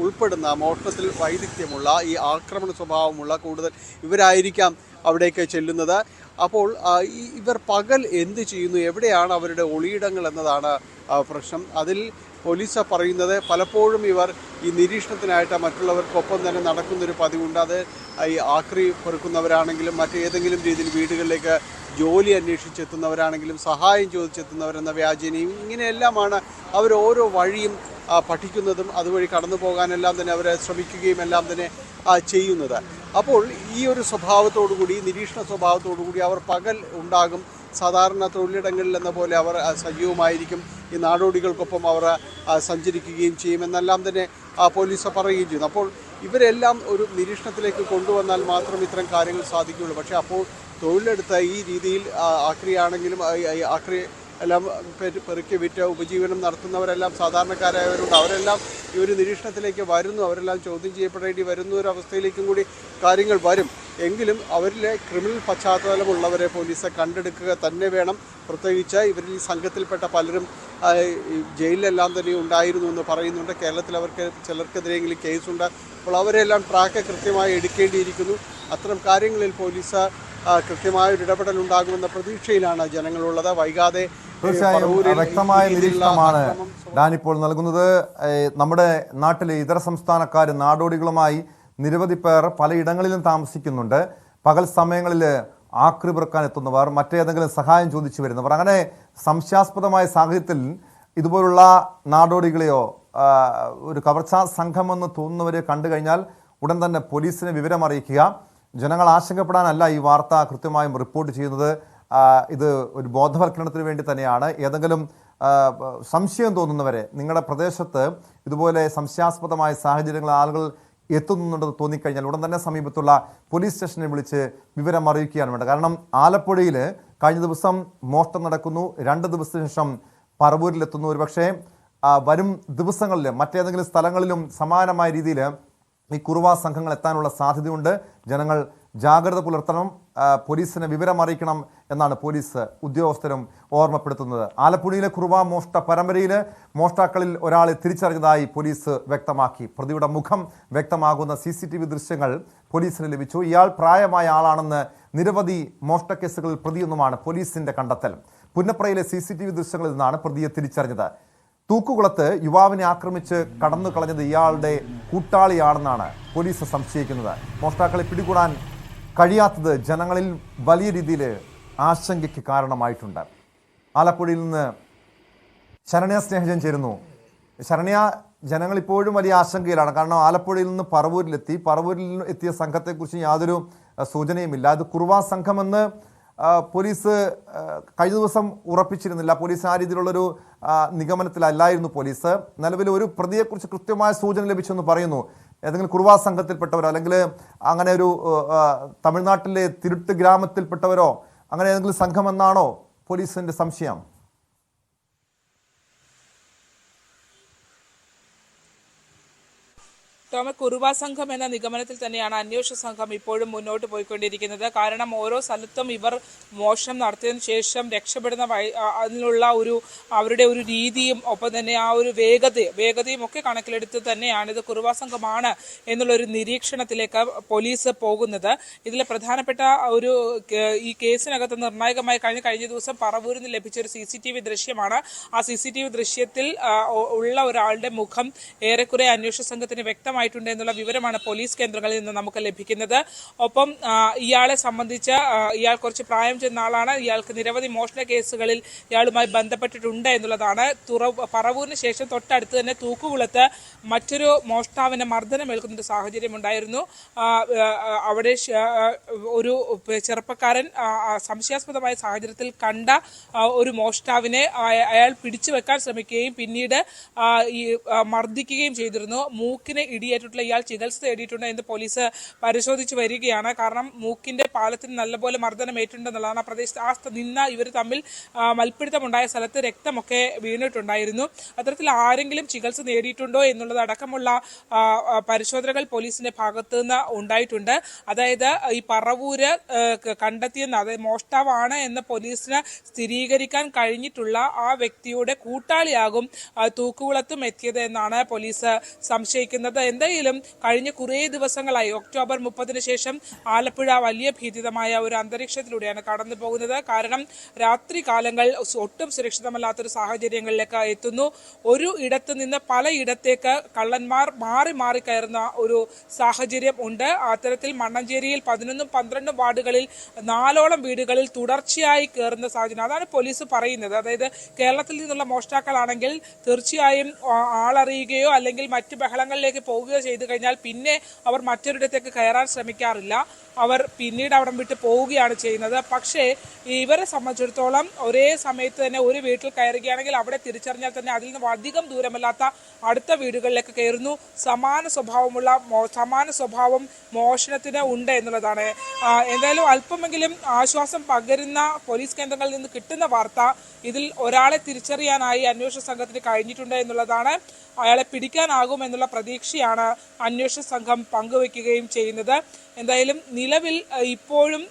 ഉൾപ്പെടുന്ന മോഷണത്തിൽ വൈദഗ്ധ്യമുള്ള ഈ ആക്രമണ സ്വഭാവമുള്ള കൂടുതൽ ഇവരായിരിക്കാം അവിടേക്ക് ചെല്ലുന്നത്. അപ്പോൾ ഇവർ പകൽ എന്ത് ചെയ്യുന്നു, എവിടെയാണ് അവരുടെ ഒളിയിടങ്ങൾ എന്നതാണ് പ്രശ്നം. അതിൽ പോലീസ് പറയുന്നത് പലപ്പോഴും ഇവർ ഈ നിരീക്ഷണത്തിനായിട്ട് മറ്റുള്ളവർക്കൊപ്പം തന്നെ നടക്കുന്നൊരു പതിവുണ്ട്. അത് ഈ ആക്രി പെറുക്കുന്നവരാണെങ്കിലും മറ്റേതെങ്കിലും രീതിയിൽ വീടുകളിലേക്ക് ജോലി അന്വേഷിച്ചെത്തുന്നവരാണെങ്കിലും സഹായം ചോദിച്ചെത്തുന്നവരെന്ന വ്യാജേനയും ഇങ്ങനെയെല്ലാമാണ് അവർ ഓരോ വഴിയും പഠിക്കുന്നതും അതുവഴി കടന്നു പോകാനെല്ലാം തന്നെ അവരെ ശ്രമിക്കുകയും എല്ലാം തന്നെ ചെയ്യുന്നത്. അപ്പോൾ ഈ ഒരു സ്വഭാവത്തോടുകൂടി, നിരീക്ഷണ സ്വഭാവത്തോടുകൂടി അവർ പകൽ ഉണ്ടാകും. സാധാരണ തൊഴിലിടങ്ങളിൽ എന്ന പോലെ അവർ സജീവമായിരിക്കും. ഈ നാടോടികൾക്കൊപ്പം അവർ സഞ്ചരിക്കുകയും ചെയ്യുമെന്നെല്ലാം തന്നെ പോലീസ് പറയുകയും ചെയ്യുന്നു. അപ്പോൾ ഇവരെല്ലാം ഒരു നിരീക്ഷണത്തിലേക്ക് കൊണ്ടുവന്നാൽ മാത്രം ഇത്തരം കാര്യങ്ങൾ സാധിക്കുകയുള്ളൂ. പക്ഷേ അപ്പോൾ തൊഴിലെടുത്ത ഈ രീതിയിൽ ആക്രിയാണെങ്കിലും ആക്രി എല്ലാം പെറുക്കി വിറ്റ് ഉപജീവനം നടത്തുന്നവരെല്ലാം സാധാരണക്കാരായവരുണ്ട്. അവരെല്ലാം ഈ ഒരു നിരീക്ഷണത്തിലേക്ക് വരുന്നു. അവരെല്ലാം ചോദ്യം ചെയ്യപ്പെടേണ്ടി വരുന്ന ഒരു അവസ്ഥയിലേക്കും കൂടി കാര്യങ്ങൾ വരും. എങ്കിലും അവരിലെ ക്രിമിനൽ പശ്ചാത്തലമുള്ളവരെ പോലീസ് കണ്ടെടുക്കുക തന്നെ വേണം. പ്രത്യേകിച്ച് ഇവരിൽ ഈ സംഘത്തിൽപ്പെട്ട പലരും ജയിലിലെല്ലാം തന്നെ ഉണ്ടായിരുന്നു എന്ന് പറയുന്നുണ്ട്. കേരളത്തിൽ ചിലർക്കെതിരെയെങ്കിലും കേസുണ്ട്. അപ്പോൾ അവരെല്ലാം ട്രാക്ക് കൃത്യമായി എടുക്കേണ്ടിയിരിക്കുന്നു. അത്തരം കാര്യങ്ങളിൽ പോലീസ് കൃത്യമായൊരു ഇടപെടൽ ഉണ്ടാകുമെന്ന പ്രതീക്ഷയിലാണ് ജനങ്ങളുള്ളത്. വൈകാതെ തീർച്ചയായും വ്യക്തമായ നിരീക്ഷണമാണ് ഡാൻ ഇപ്പോൾ നൽകുന്നത്. നമ്മുടെ നാട്ടിലെ ഇതര സംസ്ഥാനക്കാർ നാടോടികളുമായി നിരവധി പേർ പലയിടങ്ങളിലും താമസിക്കുന്നുണ്ട്. പകൽ സമയങ്ങളിൽ ആക്രി പെറുക്കാൻ എത്തുന്നവർ, മറ്റേതെങ്കിലും സഹായം ചോദിച്ചു വരുന്നവർ, അങ്ങനെ സംശയാസ്പദമായ സാഹചര്യത്തിൽ ഇതുപോലുള്ള നാടോടികളെയോ ഒരു കവർച്ചാ സംഘമെന്ന് തോന്നുന്നവരെ കണ്ടു കഴിഞ്ഞാൽ ഉടൻ തന്നെ പോലീസിനെ വിവരം അറിയിക്കുക. ജനങ്ങൾ ആശങ്കപ്പെടാനല്ല ഈ വാർത്ത കൃത്യമായും റിപ്പോർട്ട് ചെയ്യുന്നത്. ഇത് ഒരു ബോധവൽക്കരണത്തിന് വേണ്ടി തന്നെയാണ്. ഏതെങ്കിലും സംശയം തോന്നുന്നവരെ, നിങ്ങളുടെ പ്രദേശത്ത് ഇതുപോലെ സംശയാസ്പദമായ സാഹചര്യങ്ങൾ ആളുകൾ എത്തുന്നുണ്ടെന്ന് തോന്നിക്കഴിഞ്ഞാൽ ഉടൻ തന്നെ സമീപത്തുള്ള പോലീസ് സ്റ്റേഷനെ വിളിച്ച് വിവരം അറിയിക്കുകയാണ് വേണ്ടത്. കാരണം ആലപ്പുഴയിൽ കഴിഞ്ഞ ദിവസം മോഷണം നടക്കുന്നു, 2 ദിവസത്തിന് ശേഷം പറവൂരിലെത്തുന്നു. ഒരുപക്ഷെ വരും ദിവസങ്ങളിൽ മറ്റേതെങ്കിലും സ്ഥലങ്ങളിലും സമാനമായ രീതിയിൽ ഈ കുറുവാ സംഘങ്ങൾ എത്താനുള്ള സാധ്യതയുണ്ട്. ജനങ്ങൾ ജാഗ്രത പുലർത്തണം, പോലീസിനെ വിവരം അറിയിക്കണം എന്നാണ് പോലീസ് ഉദ്യോഗസ്ഥരും ഓർമ്മപ്പെടുത്തുന്നത്. ആലപ്പുഴയിലെ കുറുവാ മോഷ്ട പരമ്പരയിൽ മോഷ്ടാക്കളിൽ ഒരാളെ തിരിച്ചറിഞ്ഞതായി പോലീസ് വ്യക്തമാക്കി. പ്രതിയുടെ മുഖം വ്യക്തമാകുന്ന CCTV ദൃശ്യങ്ങൾ പോലീസിന് ലഭിച്ചു. ഇയാൾ പ്രായമായ ആളാണെന്ന് നിരവധി മോഷ്ട കേസുകളിൽ പ്രതിയൊന്നുമാണ് പോലീസിന്റെ കണ്ടെത്തൽ. പുന്നപ്രയിലെ CCTV ദൃശ്യങ്ങളിൽ നിന്നാണ് പ്രതിയെ തിരിച്ചറിഞ്ഞത്. തൂക്കുകുളത്ത് യുവാവിനെ ആക്രമിച്ച് കടന്നു കളഞ്ഞത് ഇയാളുടെ കൂട്ടാളിയാണെന്നാണ് പോലീസ് സംശയിക്കുന്നത്. മോഷ്ടാക്കളെ പിടികൂടാൻ കഴിയാത്തത് ജനങ്ങളിൽ വലിയ രീതിയിൽ ആശങ്കയ്ക്ക് കാരണമായിട്ടുണ്ട്. ആലപ്പുഴയിൽ നിന്ന് ശരണ്യ സ്നേഹജൻ ചേരുന്നു. ശരണ്യ, ജനങ്ങൾ ഇപ്പോഴും വലിയ ആശങ്കയിലാണ്. കാരണം ആലപ്പുഴയിൽ നിന്ന് പറവൂരിൽ എത്തിയ സംഘത്തെക്കുറിച്ച് യാതൊരു സൂചനയുമില്ല. അത് കുറുവാ സംഘമെന്ന് പോലീസ് കഴിഞ്ഞ ദിവസം ഉറപ്പിച്ചിരുന്നില്ല. പോലീസ് ആ രീതിയിലുള്ളൊരു നിഗമനത്തിലല്ലായിരുന്നു പോലീസ്. നിലവിൽ ഒരു പ്രതിയെക്കുറിച്ച് കൃത്യമായ സൂചന ലഭിച്ചെന്ന് പറയുന്നു. ഏതെങ്കിലും കുറുവാ സംഘത്തിൽപ്പെട്ടവരോ അല്ലെങ്കിൽ അങ്ങനെ ഒരു തമിഴ്നാട്ടിലെ തിരുട്ട് ഗ്രാമത്തിൽപ്പെട്ടവരോ അങ്ങനെ ഏതെങ്കിലും സംഘമെന്നാണോ പോലീസിന്റെ സംശയം? ടോമ, കുറുവാ സംഘം എന്ന നിഗമനത്തിൽ തന്നെയാണ് അന്വേഷണ സംഘം ഇപ്പോഴും മുന്നോട്ട് പോയിക്കൊണ്ടിരിക്കുന്നത്. കാരണം ഓരോ സ്ഥലത്തും ഇവർ മോഷണം നടത്തിയതിനു ശേഷം രക്ഷപ്പെടുന്ന അതിനുള്ള അവരുടെ ഒരു രീതിയും ഒപ്പം തന്നെ ആ ഒരു വേഗതയും ഒക്കെ കണക്കിലെടുത്ത് തന്നെയാണ് ഇത് കുറുവാ സംഘമാണ് എന്നുള്ളൊരു നിരീക്ഷണത്തിലേക്ക് പോലീസ് പോകുന്നത്. ഇതിലെ പ്രധാനപ്പെട്ട ഈ കേസിനകത്ത് നിർണായകമായി കഴിഞ്ഞ ദിവസം പറവൂരിൽ നിന്ന് ലഭിച്ച ഒരു CCTV ദൃശ്യമാണ്. ആ CCTV ദൃശ്യത്തിൽ ഉള്ള ഒരാളുടെ മുഖം ഏറെക്കുറെ അന്വേഷണ സംഘത്തിന് വ്യക്തമായി എന്നുള്ള വിവരമാണ് പോലീസ് കേന്ദ്രങ്ങളിൽ നിന്ന് നമുക്ക് ലഭിക്കുന്നത്. ഒപ്പം ഇയാളെ സംബന്ധിച്ച് ഇയാൾ കുറച്ച് പ്രായം ചെന്ന ആളാണ്. ഇയാൾക്ക് നിരവധി മോഷണ കേസുകളിൽ ഇയാളുമായി ബന്ധപ്പെട്ടിട്ടുണ്ട് എന്നുള്ളതാണ്. പറവൂരിന് ശേഷം തൊട്ടടുത്ത് തന്നെ തൂക്കുകുളത്ത് മറ്റൊരു മോഷ്ടാവിനെ മർദ്ദനമേൽക്കുന്ന സാഹചര്യം ഉണ്ടായിരുന്നു. അവിടെ ഒരു ചെറുപ്പക്കാരൻ സംശയാസ്പദമായ സാഹചര്യത്തിൽ കണ്ട ഒരു മോഷ്ടാവിനെ അയാൾ പിടിച്ചു വെക്കാൻ ശ്രമിക്കുകയും പിന്നീട് മർദ്ദിക്കുകയും ചെയ്തിരുന്നു. മൂക്കിനെ ഇടിയേറ്റിട്ടുള്ള ഇയാൾ ചികിത്സ തേടിയിട്ടുണ്ട് എന്ന് പോലീസ് പരിശോധിച്ച് വരികയാണ്. കാരണം മൂക്കിന്റെ പാലത്തിന് നല്ലപോലെ മർദ്ദനം ഏറ്റിട്ടുണ്ടെന്നുള്ളതാണ്. ആ പ്രദേശത്ത് ഇവർ തമ്മിൽ മൽപ്പിടുത്തമുണ്ടായ സ്ഥലത്ത് രക്തമൊക്കെ വീണിട്ടുണ്ടായിരുന്നു. അത്തരത്തിൽ ആരെങ്കിലും ചികിത്സ നേടിയിട്ടുണ്ടോ എന്നുള്ളത് അടക്കമുള്ള പരിശോധനകൾ പോലീസിന്റെ ഭാഗത്തു നിന്ന് ഉണ്ടായിട്ടുണ്ട്. അതായത് ഈ പറവൂര് കണ്ടെത്തിയെന്ന്, അതായത് മോഷ്ടാവാണ് എന്ന് പോലീസിന് സ്ഥിരീകരിക്കാൻ കഴിഞ്ഞിട്ടുള്ള ആ വ്യക്തിയുടെ കൂട്ടാളിയാകും തൂക്കുകുളത്തും എത്തിയത് എന്നാണ് പോലീസ് സംശയിക്കുന്നത്. എന്തായാലും കഴിഞ്ഞ കുറേ ദിവസങ്ങളായി ഒക്ടോബർ 30 ശേഷം ആലപ്പുഴ വലിയ ഭീതിതമായ ഒരു അന്തരീക്ഷത്തിലൂടെയാണ് കടന്നു പോകുന്നത്. കാരണം രാത്രി കാലങ്ങൾ ഒട്ടും സുരക്ഷിതമല്ലാത്തൊരു സാഹചര്യങ്ങളിലേക്ക് എത്തുന്നു. ഒരു ഇടത്ത് നിന്ന് പലയിടത്തേക്ക് കള്ളന്മാർ മാറി കയറുന്ന ഒരു സാഹചര്യം ഉണ്ട്. അത്തരത്തിൽ മണ്ണഞ്ചേരിയിൽ 11, 12 വാർഡുകളിൽ 4ഓളം വീടുകളിൽ തുടർച്ചയായി കയറുന്ന സാഹചര്യം. അതാണ് പോലീസ് പറയുന്നത്. അതായത് കേരളത്തിൽ നിന്നുള്ള മോഷ്ടാക്കളാണെങ്കിൽ തീർച്ചയായും ആളറിയുകയോ അല്ലെങ്കിൽ മറ്റ് ബഹളങ്ങളിലേക്ക് പോവുകയോ ചെയ്തു കഴിഞ്ഞാൽ പിന്നെ അവർ മറ്റൊരിടത്തേക്ക് കയറാൻ ശ്രമിക്കാറില്ല. അവർ പിന്നീട് അവിടം വിട്ട് പോവുകയാണ് ചെയ്യുന്നത്. പക്ഷേ ഇവരെ സംബന്ധിച്ചിടത്തോളം ഒരേ സമയത്ത് തന്നെ ഒരു വീട്ടിൽ കയറുകയാണെങ്കിൽ അവിടെ തിരിച്ചറിഞ്ഞാൽ തന്നെ അതിൽ നിന്ന് അധികം ദൂരമല്ലാത്ത അടുത്ത വീടുകളിലേക്ക് കയറുന്നു. സമാന സ്വഭാവം മോഷണത്തിന് ഉണ്ട് എന്നുള്ളതാണ്. എന്തായാലും അല്പമെങ്കിലും ആശ്വാസം പകരുന്ന പോലീസ് കേന്ദ്രങ്ങളിൽ നിന്ന് കിട്ടുന്ന വാർത്ത ഇതിൽ ഒരാളെ തിരിച്ചറിയാനായി അന്വേഷണ സംഘത്തിന് കഴിഞ്ഞിട്ടുണ്ട് എന്നുള്ളതാണ്. അയാളെ പിടിക്കാനാകും എന്നുള്ള പ്രതീക്ഷയാണ് അന്വേഷണ സംഘം പങ്കുവയ്ക്കുകയും ചെയ്യുന്നത്. എന്തായാലും നിലവിൽ ഇപ്പോഴും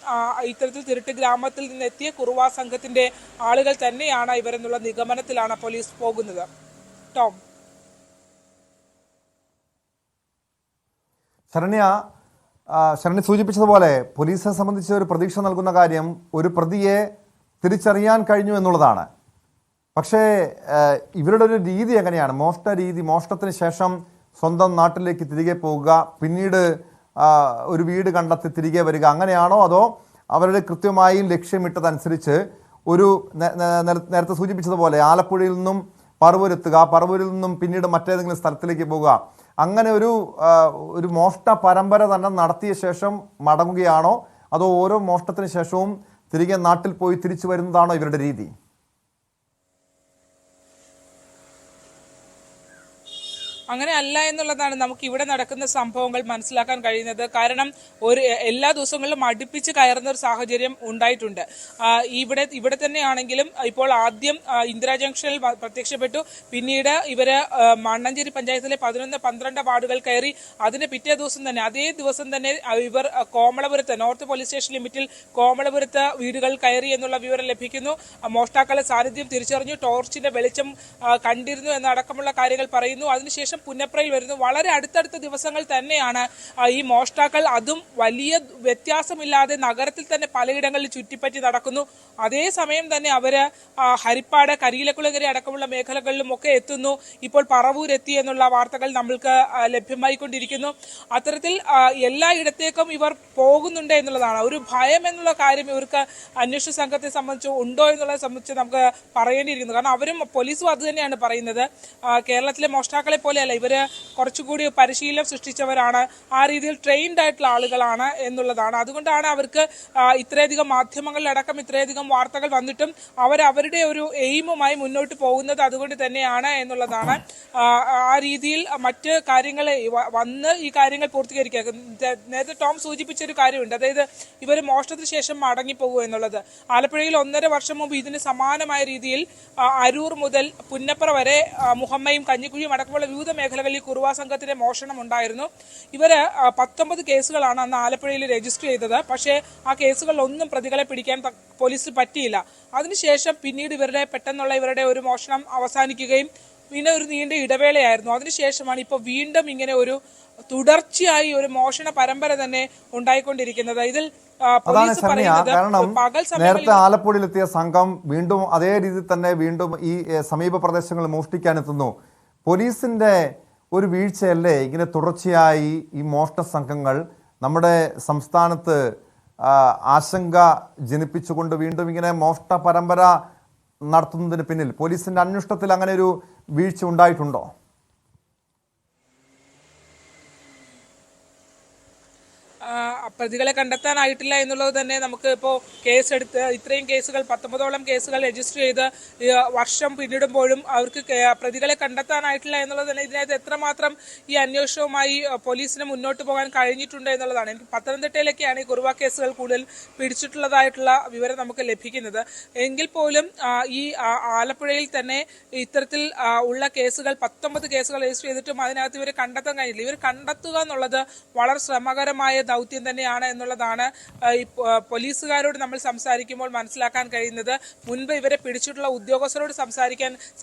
ഇത്തരത്തിൽ തിരുട്ട് ഗ്രാമത്തിൽ നിന്നെത്തിയ കുറുവാ സംഘത്തിന്റെ ആളുകൾ തന്നെയാണ് ഇവരെന്നുള്ള നിഗമനത്തിലാണ് പോലീസ് പോകുന്നത്. ടോം. ശരണ്യ, ശരണി സൂചിപ്പിച്ചതുപോലെ പോലീസിനെ സംബന്ധിച്ച് ഒരു പ്രതീക്ഷ നൽകുന്ന കാര്യം ഒരു പ്രതിയെ തിരിച്ചറിയാൻ കഴിഞ്ഞു എന്നുള്ളതാണ്. പക്ഷേ ഇവരുടെ ഒരു രീതി എങ്ങനെയാണ്? മോഷണത്തിന് ശേഷം സ്വന്തം നാട്ടിലേക്ക് തിരികെ പോവുക, പിന്നീട് ഒരു വീട് കണ്ടെത്തി തിരികെ വരിക, അങ്ങനെയാണോ? അതോ അവരുടെ കൃത്യമായും ലക്ഷ്യമിട്ടതനുസരിച്ച് ഒരു നേരത്തെ സൂചിപ്പിച്ചതുപോലെ ആലപ്പുഴയിൽ നിന്നും പറവൂരെത്തുക, പറവൂരിൽ നിന്നും പിന്നീട് മറ്റേതെങ്കിലും സ്ഥലത്തിലേക്ക് പോവുക, അങ്ങനെ ഒരു മോഷണ പരമ്പര തന്നെ നടത്തിയ ശേഷം മടങ്ങുകയാണോ? അതോ ഓരോ മോഷണത്തിന് ശേഷവും തിരികെ നാട്ടിൽ പോയി തിരിച്ചു വരുന്നതാണോ ഇവരുടെ രീതി? അങ്ങനെ അല്ല എന്നുള്ളതാണ് നമുക്ക് ഇവിടെ നടക്കുന്ന സംഭവങ്ങൾ മനസ്സിലാക്കാൻ കഴിയുന്നത്. കാരണം എല്ലാ ദിവസങ്ങളിലും അടുപ്പിച്ച് കയറുന്ന ഒരു സാഹചര്യം ഉണ്ടായിട്ടുണ്ട്. ഇവിടെ തന്നെയാണെങ്കിലും ഇപ്പോൾ ആദ്യം ഇന്ദിരാ ജംഗ്ഷനിൽ പ്രത്യക്ഷപ്പെട്ടു, പിന്നീട് ഇവര് മണ്ണഞ്ചേരി പഞ്ചായത്തിലെ 11-12 വാർഡുകൾ കയറി. അതിന് പിറ്റേ ദിവസം തന്നെ അതേ ദിവസം തന്നെ ഇവർ കോമളപുരത്ത് നോർത്ത് പോലീസ് സ്റ്റേഷൻ ലിമിറ്റിൽ കോമളപുരത്ത് വീടുകൾ കയറി എന്നുള്ള വിവരം ലഭിക്കുന്നു. മോഷ്ടാക്കളുടെ സാന്നിധ്യം തിരിച്ചറിഞ്ഞു, ടോർച്ചിന്റെ വെളിച്ചം കണ്ടിരുന്നു എന്നടക്കമുള്ള കാര്യങ്ങൾ പറയുന്നു. അതിനുശേഷം പുന്നപ്രയിൽ വരുന്നു. വളരെ അടുത്തടുത്ത ദിവസങ്ങൾ തന്നെയാണ് ഈ മോഷ്ടാക്കൾ, അതും വലിയ വ്യത്യാസമില്ലാതെ നഗരത്തിൽ തന്നെ പലയിടങ്ങളിൽ ചുറ്റിപ്പറ്റി നടക്കുന്നു. അതേസമയം തന്നെ അവര് ഹരിപ്പാട്, കരിയിലക്കുളങ്ങര അടക്കമുള്ള മേഖലകളിലും ഒക്കെ എത്തുന്നു. ഇപ്പോൾ പറവൂരെത്തി എന്നുള്ള വാർത്തകൾ നമ്മൾക്ക് ലഭ്യമായിക്കൊണ്ടിരിക്കുന്നു. അത്തരത്തിൽ എല്ലായിടത്തേക്കും ഇവർ പോകുന്നുണ്ട് എന്നുള്ളതാണ്. ഒരു ഭയം എന്നുള്ള കാര്യം ഇവർക്ക് അന്വേഷണ സംഘത്തെ സംബന്ധിച്ച് ഉണ്ടോ എന്നുള്ളതെ സംബന്ധിച്ച് നമുക്ക് പറയേണ്ടിയിരിക്കുന്നു. കാരണം അവരും പോലീസും അത് തന്നെയാണ് പറയുന്നത്. കേരളത്തിലെ മോഷ്ടാക്കളെ പോലെയല്ല, ഇവര് കുറച്ചുകൂടി പരിശീലനം സൃഷ്ടിച്ചവരാണ്, ആ രീതിയിൽ ട്രെയിൻഡ് ആയിട്ടുള്ള ആളുകളാണ് എന്നുള്ളതാണ്. അതുകൊണ്ടാണ് അവർക്ക് ഇത്രയധികം മാധ്യമങ്ങളിലടക്കം ഇത്രയധികം വാർത്തകൾ വന്നിട്ടും അവരുടെ ഒരു എയിമുമായി മുന്നോട്ട് പോകുന്നത് അതുകൊണ്ട് തന്നെയാണ് എന്നുള്ളതാണ്. ആ രീതിയിൽ മറ്റ് കാര്യങ്ങളെ വന്ന് ഈ കാര്യങ്ങൾ പൂർത്തീകരിക്കുക. നേരത്തെ ടോം സൂചിപ്പിച്ചൊരു കാര്യമുണ്ട്, അതായത് ഇവർ മോഷണത്തിന് ശേഷം മടങ്ങിപ്പോകുക എന്നുള്ളത്. ആലപ്പുഴയിൽ 1.5 വർഷം മുമ്പ് ഇതിന് സമാനമായ രീതിയിൽ അരൂർ മുതൽ പുന്നപ്ര വരെ മുഹമ്മയും കഞ്ഞിക്കുഴിയും അടക്കമുള്ള വിവിധ മേഖലകളിൽ കുറുവാ സംഘത്തിന്റെ മോഷണം ഉണ്ടായിരുന്നു. ഇവര് 19 കേസുകളാണ് അന്ന് ആലപ്പുഴയിൽ രജിസ്റ്റർ ചെയ്തത്. പക്ഷേ ആ കേസുകളിലൊന്നും പ്രതികളെ പിടിക്കാൻ പോലീസിന് പറ്റിയില്ല. അതിനുശേഷം പിന്നീട് പെട്ടെന്നുള്ള ഇവരുടെ ഒരു മോഷണം അവസാനിക്കുകയും പിന്നെ ഒരു നീണ്ട ഇടവേളയായിരുന്നു. അതിനുശേഷമാണ് ഇപ്പോൾ വീണ്ടും ഇങ്ങനെ ഒരു തുടർച്ചയായി ഒരു മോഷണ പരമ്പര തന്നെ ഉണ്ടായിക്കൊണ്ടിരിക്കുന്നത്. ഇതിൽ അതാണ് ശരണ്യ, കാരണം നേരത്തെ ആലപ്പുഴയിലെത്തിയ സംഘം വീണ്ടും അതേ രീതിയിൽ തന്നെ വീണ്ടും ഈ സമീപ പ്രദേശങ്ങളിൽ മോഷ്ടിക്കാനെത്തുന്നു. പോലീസിന്റെ ഒരു വീഴ്ചയല്ലേ ഇങ്ങനെ തുടർച്ചയായി ഈ മോഷണ സംഘങ്ങൾ നമ്മുടെ സംസ്ഥാനത്ത് ആശങ്ക ജനിപ്പിച്ചുകൊണ്ട് വീണ്ടും ഇങ്ങനെ മോഷണ പരമ്പര നടത്തുന്നതിന് പിന്നിൽ പോലീസിന്റെ അന്വേഷണത്തിൽ അങ്ങനെ ഒരു വീഴ്ച ഉണ്ടായിട്ടുണ്ടോ? പ്രതികളെ കണ്ടെത്താനായിട്ടില്ല എന്നുള്ളത് തന്നെ നമുക്ക് ഇപ്പോൾ കേസെടുത്ത് ഇത്രയും കേസുകൾ 19ഓളം കേസുകൾ രജിസ്റ്റർ ചെയ്ത് വർഷം പിന്നിടുമ്പോഴും അവർക്ക് പ്രതികളെ കണ്ടെത്താനായിട്ടില്ല എന്നുള്ളത് തന്നെ ഇതിനകത്ത് എത്രമാത്രം ഈ അന്വേഷണവുമായി പോലീസിന് മുന്നോട്ട് പോകാൻ കഴിഞ്ഞിട്ടുണ്ട് എന്നുള്ളതാണ്. എനിക്ക് പത്തനംതിട്ടയിലൊക്കെയാണ് ഈ കുറുവാ കേസുകൾ കൂടുതൽ പിടിച്ചിട്ടുള്ളതായിട്ടുള്ള വിവരം നമുക്ക് ലഭിക്കുന്നത്. എങ്കിൽ പോലും ഈ ആലപ്പുഴയിൽ തന്നെ ഇത്തരത്തിൽ ഉള്ള കേസുകൾ 19 കേസുകൾ രജിസ്റ്റർ ചെയ്തിട്ടും അതിനകത്ത് ഇവരെ കണ്ടെത്താൻ കഴിഞ്ഞില്ല. ഇവർ കണ്ടെത്തുക എന്നുള്ളത് വളരെ ശ്രമകരമായ ദൗത്യം തന്നെയാണ് എന്നുള്ളതാണ് ഈ പോലീസുകാരോട് നമ്മൾ സംസാരിക്കുമ്പോൾ മനസ്സിലാക്കാൻ കഴിയുന്നത്. മുൻപ് ഇവരെ പിടിച്ചിട്ടുള്ള ഉദ്യോഗസ്ഥരോട്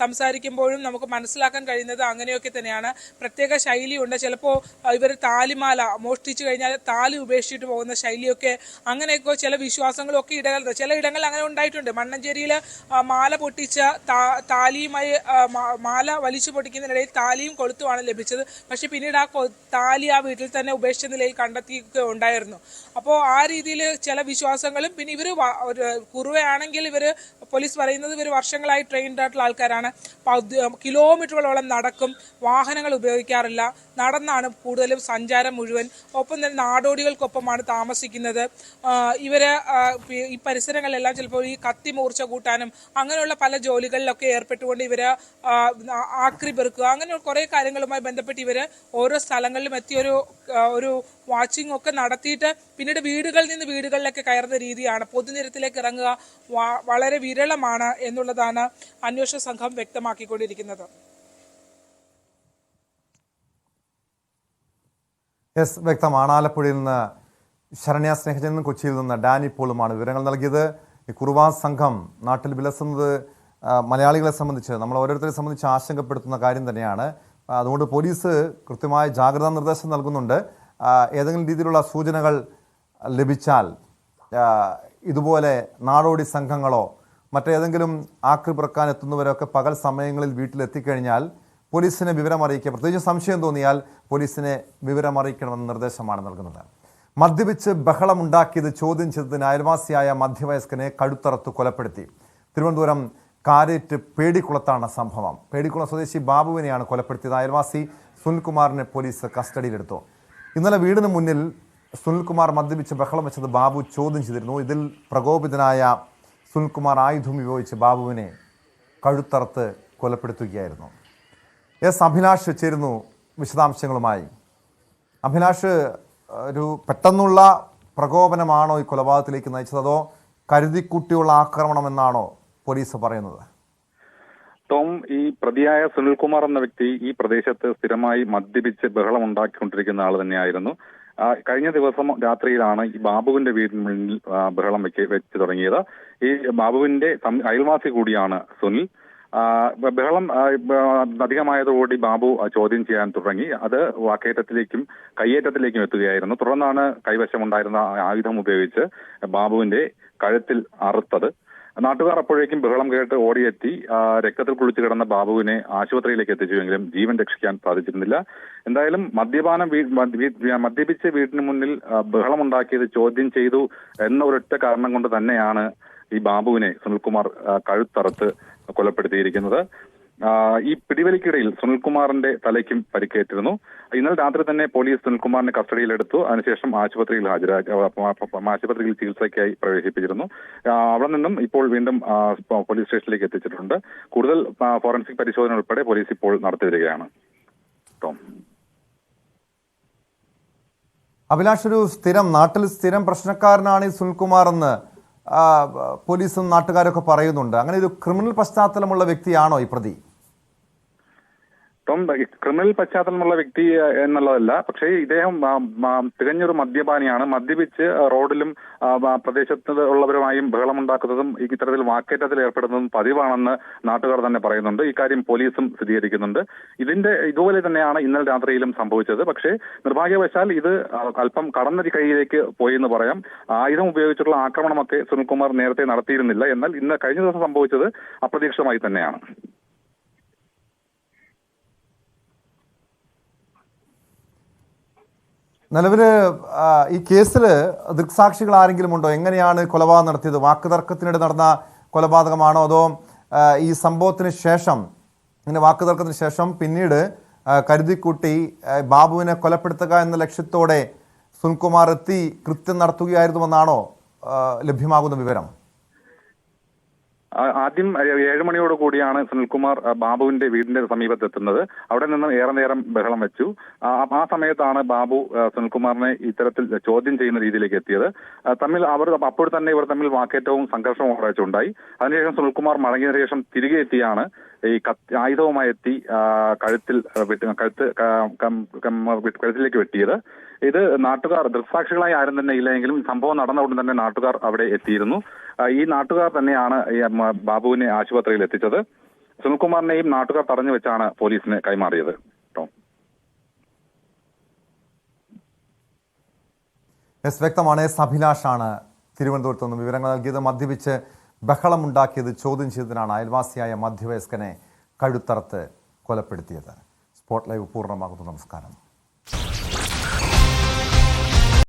സംസാരിക്കുമ്പോഴും നമുക്ക് മനസ്സിലാക്കാൻ കഴിയുന്നത് അങ്ങനെയൊക്കെ തന്നെയാണ്. പ്രത്യേക ശൈലിയുണ്ട്. ചിലപ്പോൾ ഇവർ താലിമാല മോഷ്ടിച്ചു കഴിഞ്ഞാൽ താലി ഉപേക്ഷിച്ചിട്ട് പോകുന്ന ശൈലിയൊക്കെ, അങ്ങനെയൊക്കെ ചില വിശ്വാസങ്ങളും ഒക്കെ ചില ഇടങ്ങളിൽ അങ്ങനെ ഉണ്ടായിട്ടുണ്ട്. മണ്ണഞ്ചേരിയിൽ മാല പൊട്ടിച്ച താലിയുമായി മാല വലിച്ചു പൊട്ടിക്കുന്നതിനിടയിൽ താലിയും കൊളുത്തുമാണ് ലഭിച്ചത്. പക്ഷെ പിന്നീട് ആ താലി ആ വീട്ടിൽ തന്നെ ഉപേക്ഷിച്ച നിലയിൽ കണ്ടെത്തിയൊക്കെ ഉണ്ടായിരുന്നു. അപ്പോൾ ആ രീതിയിൽ ചില വിശ്വാസങ്ങളും, പിന്നെ ഇവർ കുറുവയാണെങ്കിൽ പോലീസ് പറയുന്നത് ഇവർ വർഷങ്ങളായി ട്രെയിൻഡ് ആയിട്ടുള്ള ആൾക്കാരാണ്. കിലോമീറ്ററുകളോളം നടക്കും, വാഹനങ്ങൾ ഉപയോഗിക്കാറില്ല, നടന്നാണ് കൂടുതലും സഞ്ചാരം മുഴുവൻ. ഒപ്പം തന്നെ നാടോടികൾക്കൊപ്പമാണ് താമസിക്കുന്നത്. ഈ പരിസരങ്ങളിലെല്ലാം ചിലപ്പോൾ ഈ കത്തി മൂർച്ച കൂട്ടാനും അങ്ങനെയുള്ള പല ജോലികളിലൊക്കെ ഏർപ്പെട്ടുകൊണ്ട് ആക്രി പെറുക്കുക, അങ്ങനെ കുറെ കാര്യങ്ങളുമായി ബന്ധപ്പെട്ട് ഓരോ സ്ഥലങ്ങളിലും എത്തി ഒരു വാച്ചിങ് ഒക്കെ നടത്തിയിട്ട് പിന്നീട് വീടുകളിൽ നിന്ന് വീടുകളിലേക്ക് കയറുന്ന രീതിയാണ്. പൊതുനിരത്തിലേക്ക് ഇറങ്ങുക വളരെ വിരളമാണ് എന്നുള്ളതാണ് അന്വേഷണ സംഘം വ്യക്തമാക്കിക്കൊണ്ടിരിക്കുന്നത്. വ്യക്തമാണ്. ആലപ്പുഴയിൽ നിന്ന് ശരണ്യ സ്നേഹജനും കൊച്ചിയിൽ നിന്ന് ഡാനി പോളുമാണ് വിവരങ്ങൾ നൽകിയത്. ഈ കുറുവാ സംഘം നാട്ടിൽ വിലസുന്നത് മലയാളികളെ സംബന്ധിച്ച്, നമ്മൾ ഓരോരുത്തരെ സംബന്ധിച്ച് ആശങ്കപ്പെടുത്തുന്ന കാര്യം തന്നെയാണ്. അതുകൊണ്ട് പോലീസ് കൃത്യമായ ജാഗ്രതാ നിർദ്ദേശം നൽകുന്നുണ്ട്. ഏതെങ്കിലും രീതിയിലുള്ള സൂചനകൾ ലഭിച്ചാൽ ഇതുപോലെ നാടോടി സംഘങ്ങളോ മറ്റേതെങ്കിലും ആക്രി പിറക്കാൻ എത്തുന്നവരൊക്കെ പകൽ സമയങ്ങളിൽ വീട്ടിലെത്തിക്കഴിഞ്ഞാൽ പോലീസിനെ വിവരം അറിയിക്കുക. പ്രത്യേകിച്ച് സംശയം തോന്നിയാൽ പോലീസിനെ വിവരം അറിയിക്കണമെന്ന നിർദ്ദേശമാണ് നൽകുന്നത്. മദ്യപിച്ച് ബഹളമുണ്ടാക്കിയത് ചോദ്യം ചെയ്തതിന് അയൽവാസിയായ മധ്യവയസ്കനെ കഴുത്തറത്ത് കൊലപ്പെടുത്തി. തിരുവനന്തപുരം കാരേറ്റ് പേടിക്കുളത്താണ് സംഭവം. പേടിക്കുളം സ്വദേശി ബാബുവിനെയാണ് കൊലപ്പെടുത്തിയത്. അയൽവാസി സുനിൽകുമാറിനെ പോലീസ് കസ്റ്റഡിയിലെടുത്തു. ഇന്നലെ വീടിന് മുന്നിൽ സുനിൽകുമാർ മദ്യപിച്ച് ബഹളം വെച്ചത് ബാബു ചോദ്യം ചെയ്തിരുന്നു. ഇതിൽ പ്രകോപിതനായ സുനിൽകുമാർ ആയുധം ഉപയോഗിച്ച് ബാബുവിനെ കഴുത്തറത്ത് കൊലപ്പെടുത്തുകയായിരുന്നു. എസ് അഭിലാഷ് ചേരുന്നു വിശദാംശങ്ങളുമായി. അഭിലാഷ്, ഒരു പെട്ടെന്നുള്ള പ്രകോപനമാണോ ഈ കൊലപാതകത്തിലേക്ക് നയിച്ചത്, അതോ കരുതിക്കുട്ടിയുള്ള ആക്രമണമെന്നാണോ പോലീസ് പറയുന്നത്? ടോം, ഈ പ്രതിയായ സുനിൽകുമാർ എന്ന വ്യക്തി ഈ പ്രദേശത്ത് സ്ഥിരമായി മദ്യപിച്ച് ബഹളം ഉണ്ടാക്കിക്കൊണ്ടിരിക്കുന്ന ആൾ തന്നെയായിരുന്നു. കഴിഞ്ഞ ദിവസം രാത്രിയിലാണ് ഈ ബാബുവിന്റെ വീടിന് മുന്നിൽ ബഹളം വെച്ച് തുടങ്ങിയത്. ഈ ബാബുവിന്റെ അയൽവാസി കൂടിയാണ് സുനിൽ. ബഹളം അധികമായതോടുകൂടി ബാബു ചോദ്യം ചെയ്യാൻ തുടങ്ങി. അത് വാക്കേറ്റത്തിലേക്കും കയ്യേറ്റത്തിലേക്കും എത്തുകയായിരുന്നു. തുടർന്നാണ് കൈവശമുണ്ടായിരുന്ന ആയുധം ഉപയോഗിച്ച് ബാബുവിന്റെ കഴുത്തിൽ അറുത്തത്. നാട്ടുകാർ അപ്പോഴേക്കും ബഹളം കേട്ട് ഓടിയെത്തി രക്തത്തിൽ കുളിച്ചു കിടന്ന ബാബുവിനെ ആശുപത്രിയിലേക്ക് എത്തിച്ചുവെങ്കിലും ജീവൻ രക്ഷിക്കാൻ സാധിച്ചിരുന്നില്ല. എന്തായാലും മദ്യപിച്ച് വീടിന് മുന്നിൽ ബഹളമുണ്ടാക്കിയത് ചോദ്യം ചെയ്തു എന്ന ഒരൊറ്റ കാരണം കൊണ്ട് തന്നെയാണ് ഈ ബാബുവിനെ സുനിൽകുമാർ കഴുത്തറുത്ത് കൊലപ്പെടുത്തിയിരിക്കുന്നത്. ഈ പിടിവലിക്കിടയിൽ സുനിൽകുമാറിന്റെ തലയ്ക്കും പരിക്കേറ്റിരുന്നു. ഇന്നലെ രാത്രി തന്നെ പോലീസ് സുനിൽകുമാറിനെ കസ്റ്റഡിയിലെടുത്തു. അതിനുശേഷം ആശുപത്രിയിൽ ചികിത്സയ്ക്കായി പ്രവേശിപ്പിച്ചിരുന്നു. അവിടെ നിന്നും ഇപ്പോൾ വീണ്ടും പോലീസ് സ്റ്റേഷനിലേക്ക് എത്തിച്ചിട്ടുണ്ട്. കൂടുതൽ ഫോറൻസിക് പരിശോധന ഉൾപ്പെടെ പോലീസ് ഇപ്പോൾ നടത്തി വരികയാണ്. ടോം, അഭിലാഷ്, ഒരു നാട്ടിൽ സ്ഥിരം പ്രശ്നക്കാരനാണ് ഈ സുനിൽകുമാർ എന്ന് പോലീസും നാട്ടുകാരൊക്കെ പറയുന്നുണ്ട്. അങ്ങനെ ഒരു ക്രിമിനൽ പശ്ചാത്തലമുള്ള വ്യക്തിയാണോ ഈ പ്രതി? ടോം, ക്രിമിനൽ പശ്ചാത്തലമുള്ള വ്യക്തി എന്നുള്ളതല്ല, പക്ഷേ ഇദ്ദേഹം തികഞ്ഞൊരു മദ്യപാനിയാണ്. മദ്യപിച്ച് റോഡിലും പ്രദേശത്ത് ഉള്ളവരുമായും ബഹളമുണ്ടാക്കുന്നതും ഇത്തരത്തിൽ വാക്കേറ്റത്തിൽ ഏർപ്പെടുന്നതും പതിവാണെന്ന് നാട്ടുകാർ തന്നെ പറയുന്നുണ്ട്. ഇക്കാര്യം പോലീസും സ്ഥിരീകരിക്കുന്നുണ്ട്. ഇതുപോലെ തന്നെയാണ് ഇന്നലെ രാത്രിയിലും സംഭവിച്ചത്. പക്ഷേ നിർഭാഗ്യവശാൽ ഇത് അല്പം കടന്ന കൈയിലേക്ക് പോയി എന്ന് പറയാം. ആയുധം ഉപയോഗിച്ചുള്ള ആക്രമണമൊക്കെ സുനിൽകുമാർ നേരത്തെ നടത്തിയിരുന്നില്ല. എന്നാൽ കഴിഞ്ഞ ദിവസം സംഭവിച്ചത് അപ്രതീക്ഷിതമായി തന്നെയാണ്. നിലവില് ഈ കേസിൽ ദൃക്സാക്ഷികൾ ആരെങ്കിലും ഉണ്ടോ? എങ്ങനെയാണ് കൊലപാതകം നടത്തിയത്? വാക്കുതർക്കത്തിനിടെ നടന്ന കൊലപാതകമാണോ, അതോ ഈ സംഭവത്തിന് ശേഷം ഇങ്ങനെ വാക്കുതർക്കത്തിന് ശേഷം പിന്നീട് കരുതിക്കൂട്ടി ബാബുവിനെ കൊലപ്പെടുത്തുക എന്ന ലക്ഷ്യത്തോടെ സുനിൽകുമാർ എത്തി കൃത്യം നടത്തുകയായിരുന്നുവെന്നാണോ ലഭ്യമാകുന്ന വിവരം? ആദ്യം 7 മണിയോട് കൂടിയാണ് സുനിൽകുമാർ ബാബുവിന്റെ വീടിന്റെ സമീപത്തെത്തുന്നത്. അവിടെ നിന്നും ഏറെ നേരം ബഹളം വെച്ചു. ആ സമയത്താണ് ബാബു സുനിൽകുമാറിനെ ഇത്തരത്തിൽ ചോദ്യം ചെയ്യുന്ന രീതിയിലേക്ക് എത്തിയത്. അപ്പോൾ തന്നെ ഇവർ തമ്മിൽ വാക്കേറ്റവും സംഘർഷവും ഉണ്ടായി. അതിനുശേഷം സുനിൽകുമാർ മടങ്ങിയതിനു ശേഷം തിരികെ എത്തിയാണ് ഈ ആയുധവുമായി എത്തി കഴുത്തിലേക്ക് വെട്ടിയത്. ഇത് നാട്ടുകാർ ദൃക്സാക്ഷികളായി ആരും തന്നെ ഇല്ലെങ്കിലും സംഭവം നടന്ന ഉടൻ തന്നെ നാട്ടുകാർ അവിടെ എത്തിയിരുന്നു. ഈ നാട്ടുകാർ തന്നെയാണ് ബാബുവിനെ ആശുപത്രിയിൽ എത്തിച്ചത്. സുനിൽകുമാറിനെയും നാട്ടുകാർ തടഞ്ഞു വെച്ചാണ് പോലീസിന് കൈമാറിയത്. വ്യക്തമാണ്. എസ് അഭിലാഷാണ് തിരുവനന്തപുരത്ത് നിന്ന് വിവരങ്ങൾ നൽകിയത്. മദ്യപിച്ച് ബഹളമുണ്ടാക്കിയത് ചോദ്യം ചെയ്തതിനാണ് അയൽവാസിയായ മധ്യവയസ്കനെ കഴുത്തറത്ത് കൊലപ്പെടുത്തിയത്. സ്പോട്ട് ലൈവ് പൂർണ്ണമാകുന്നു. നമസ്കാരം.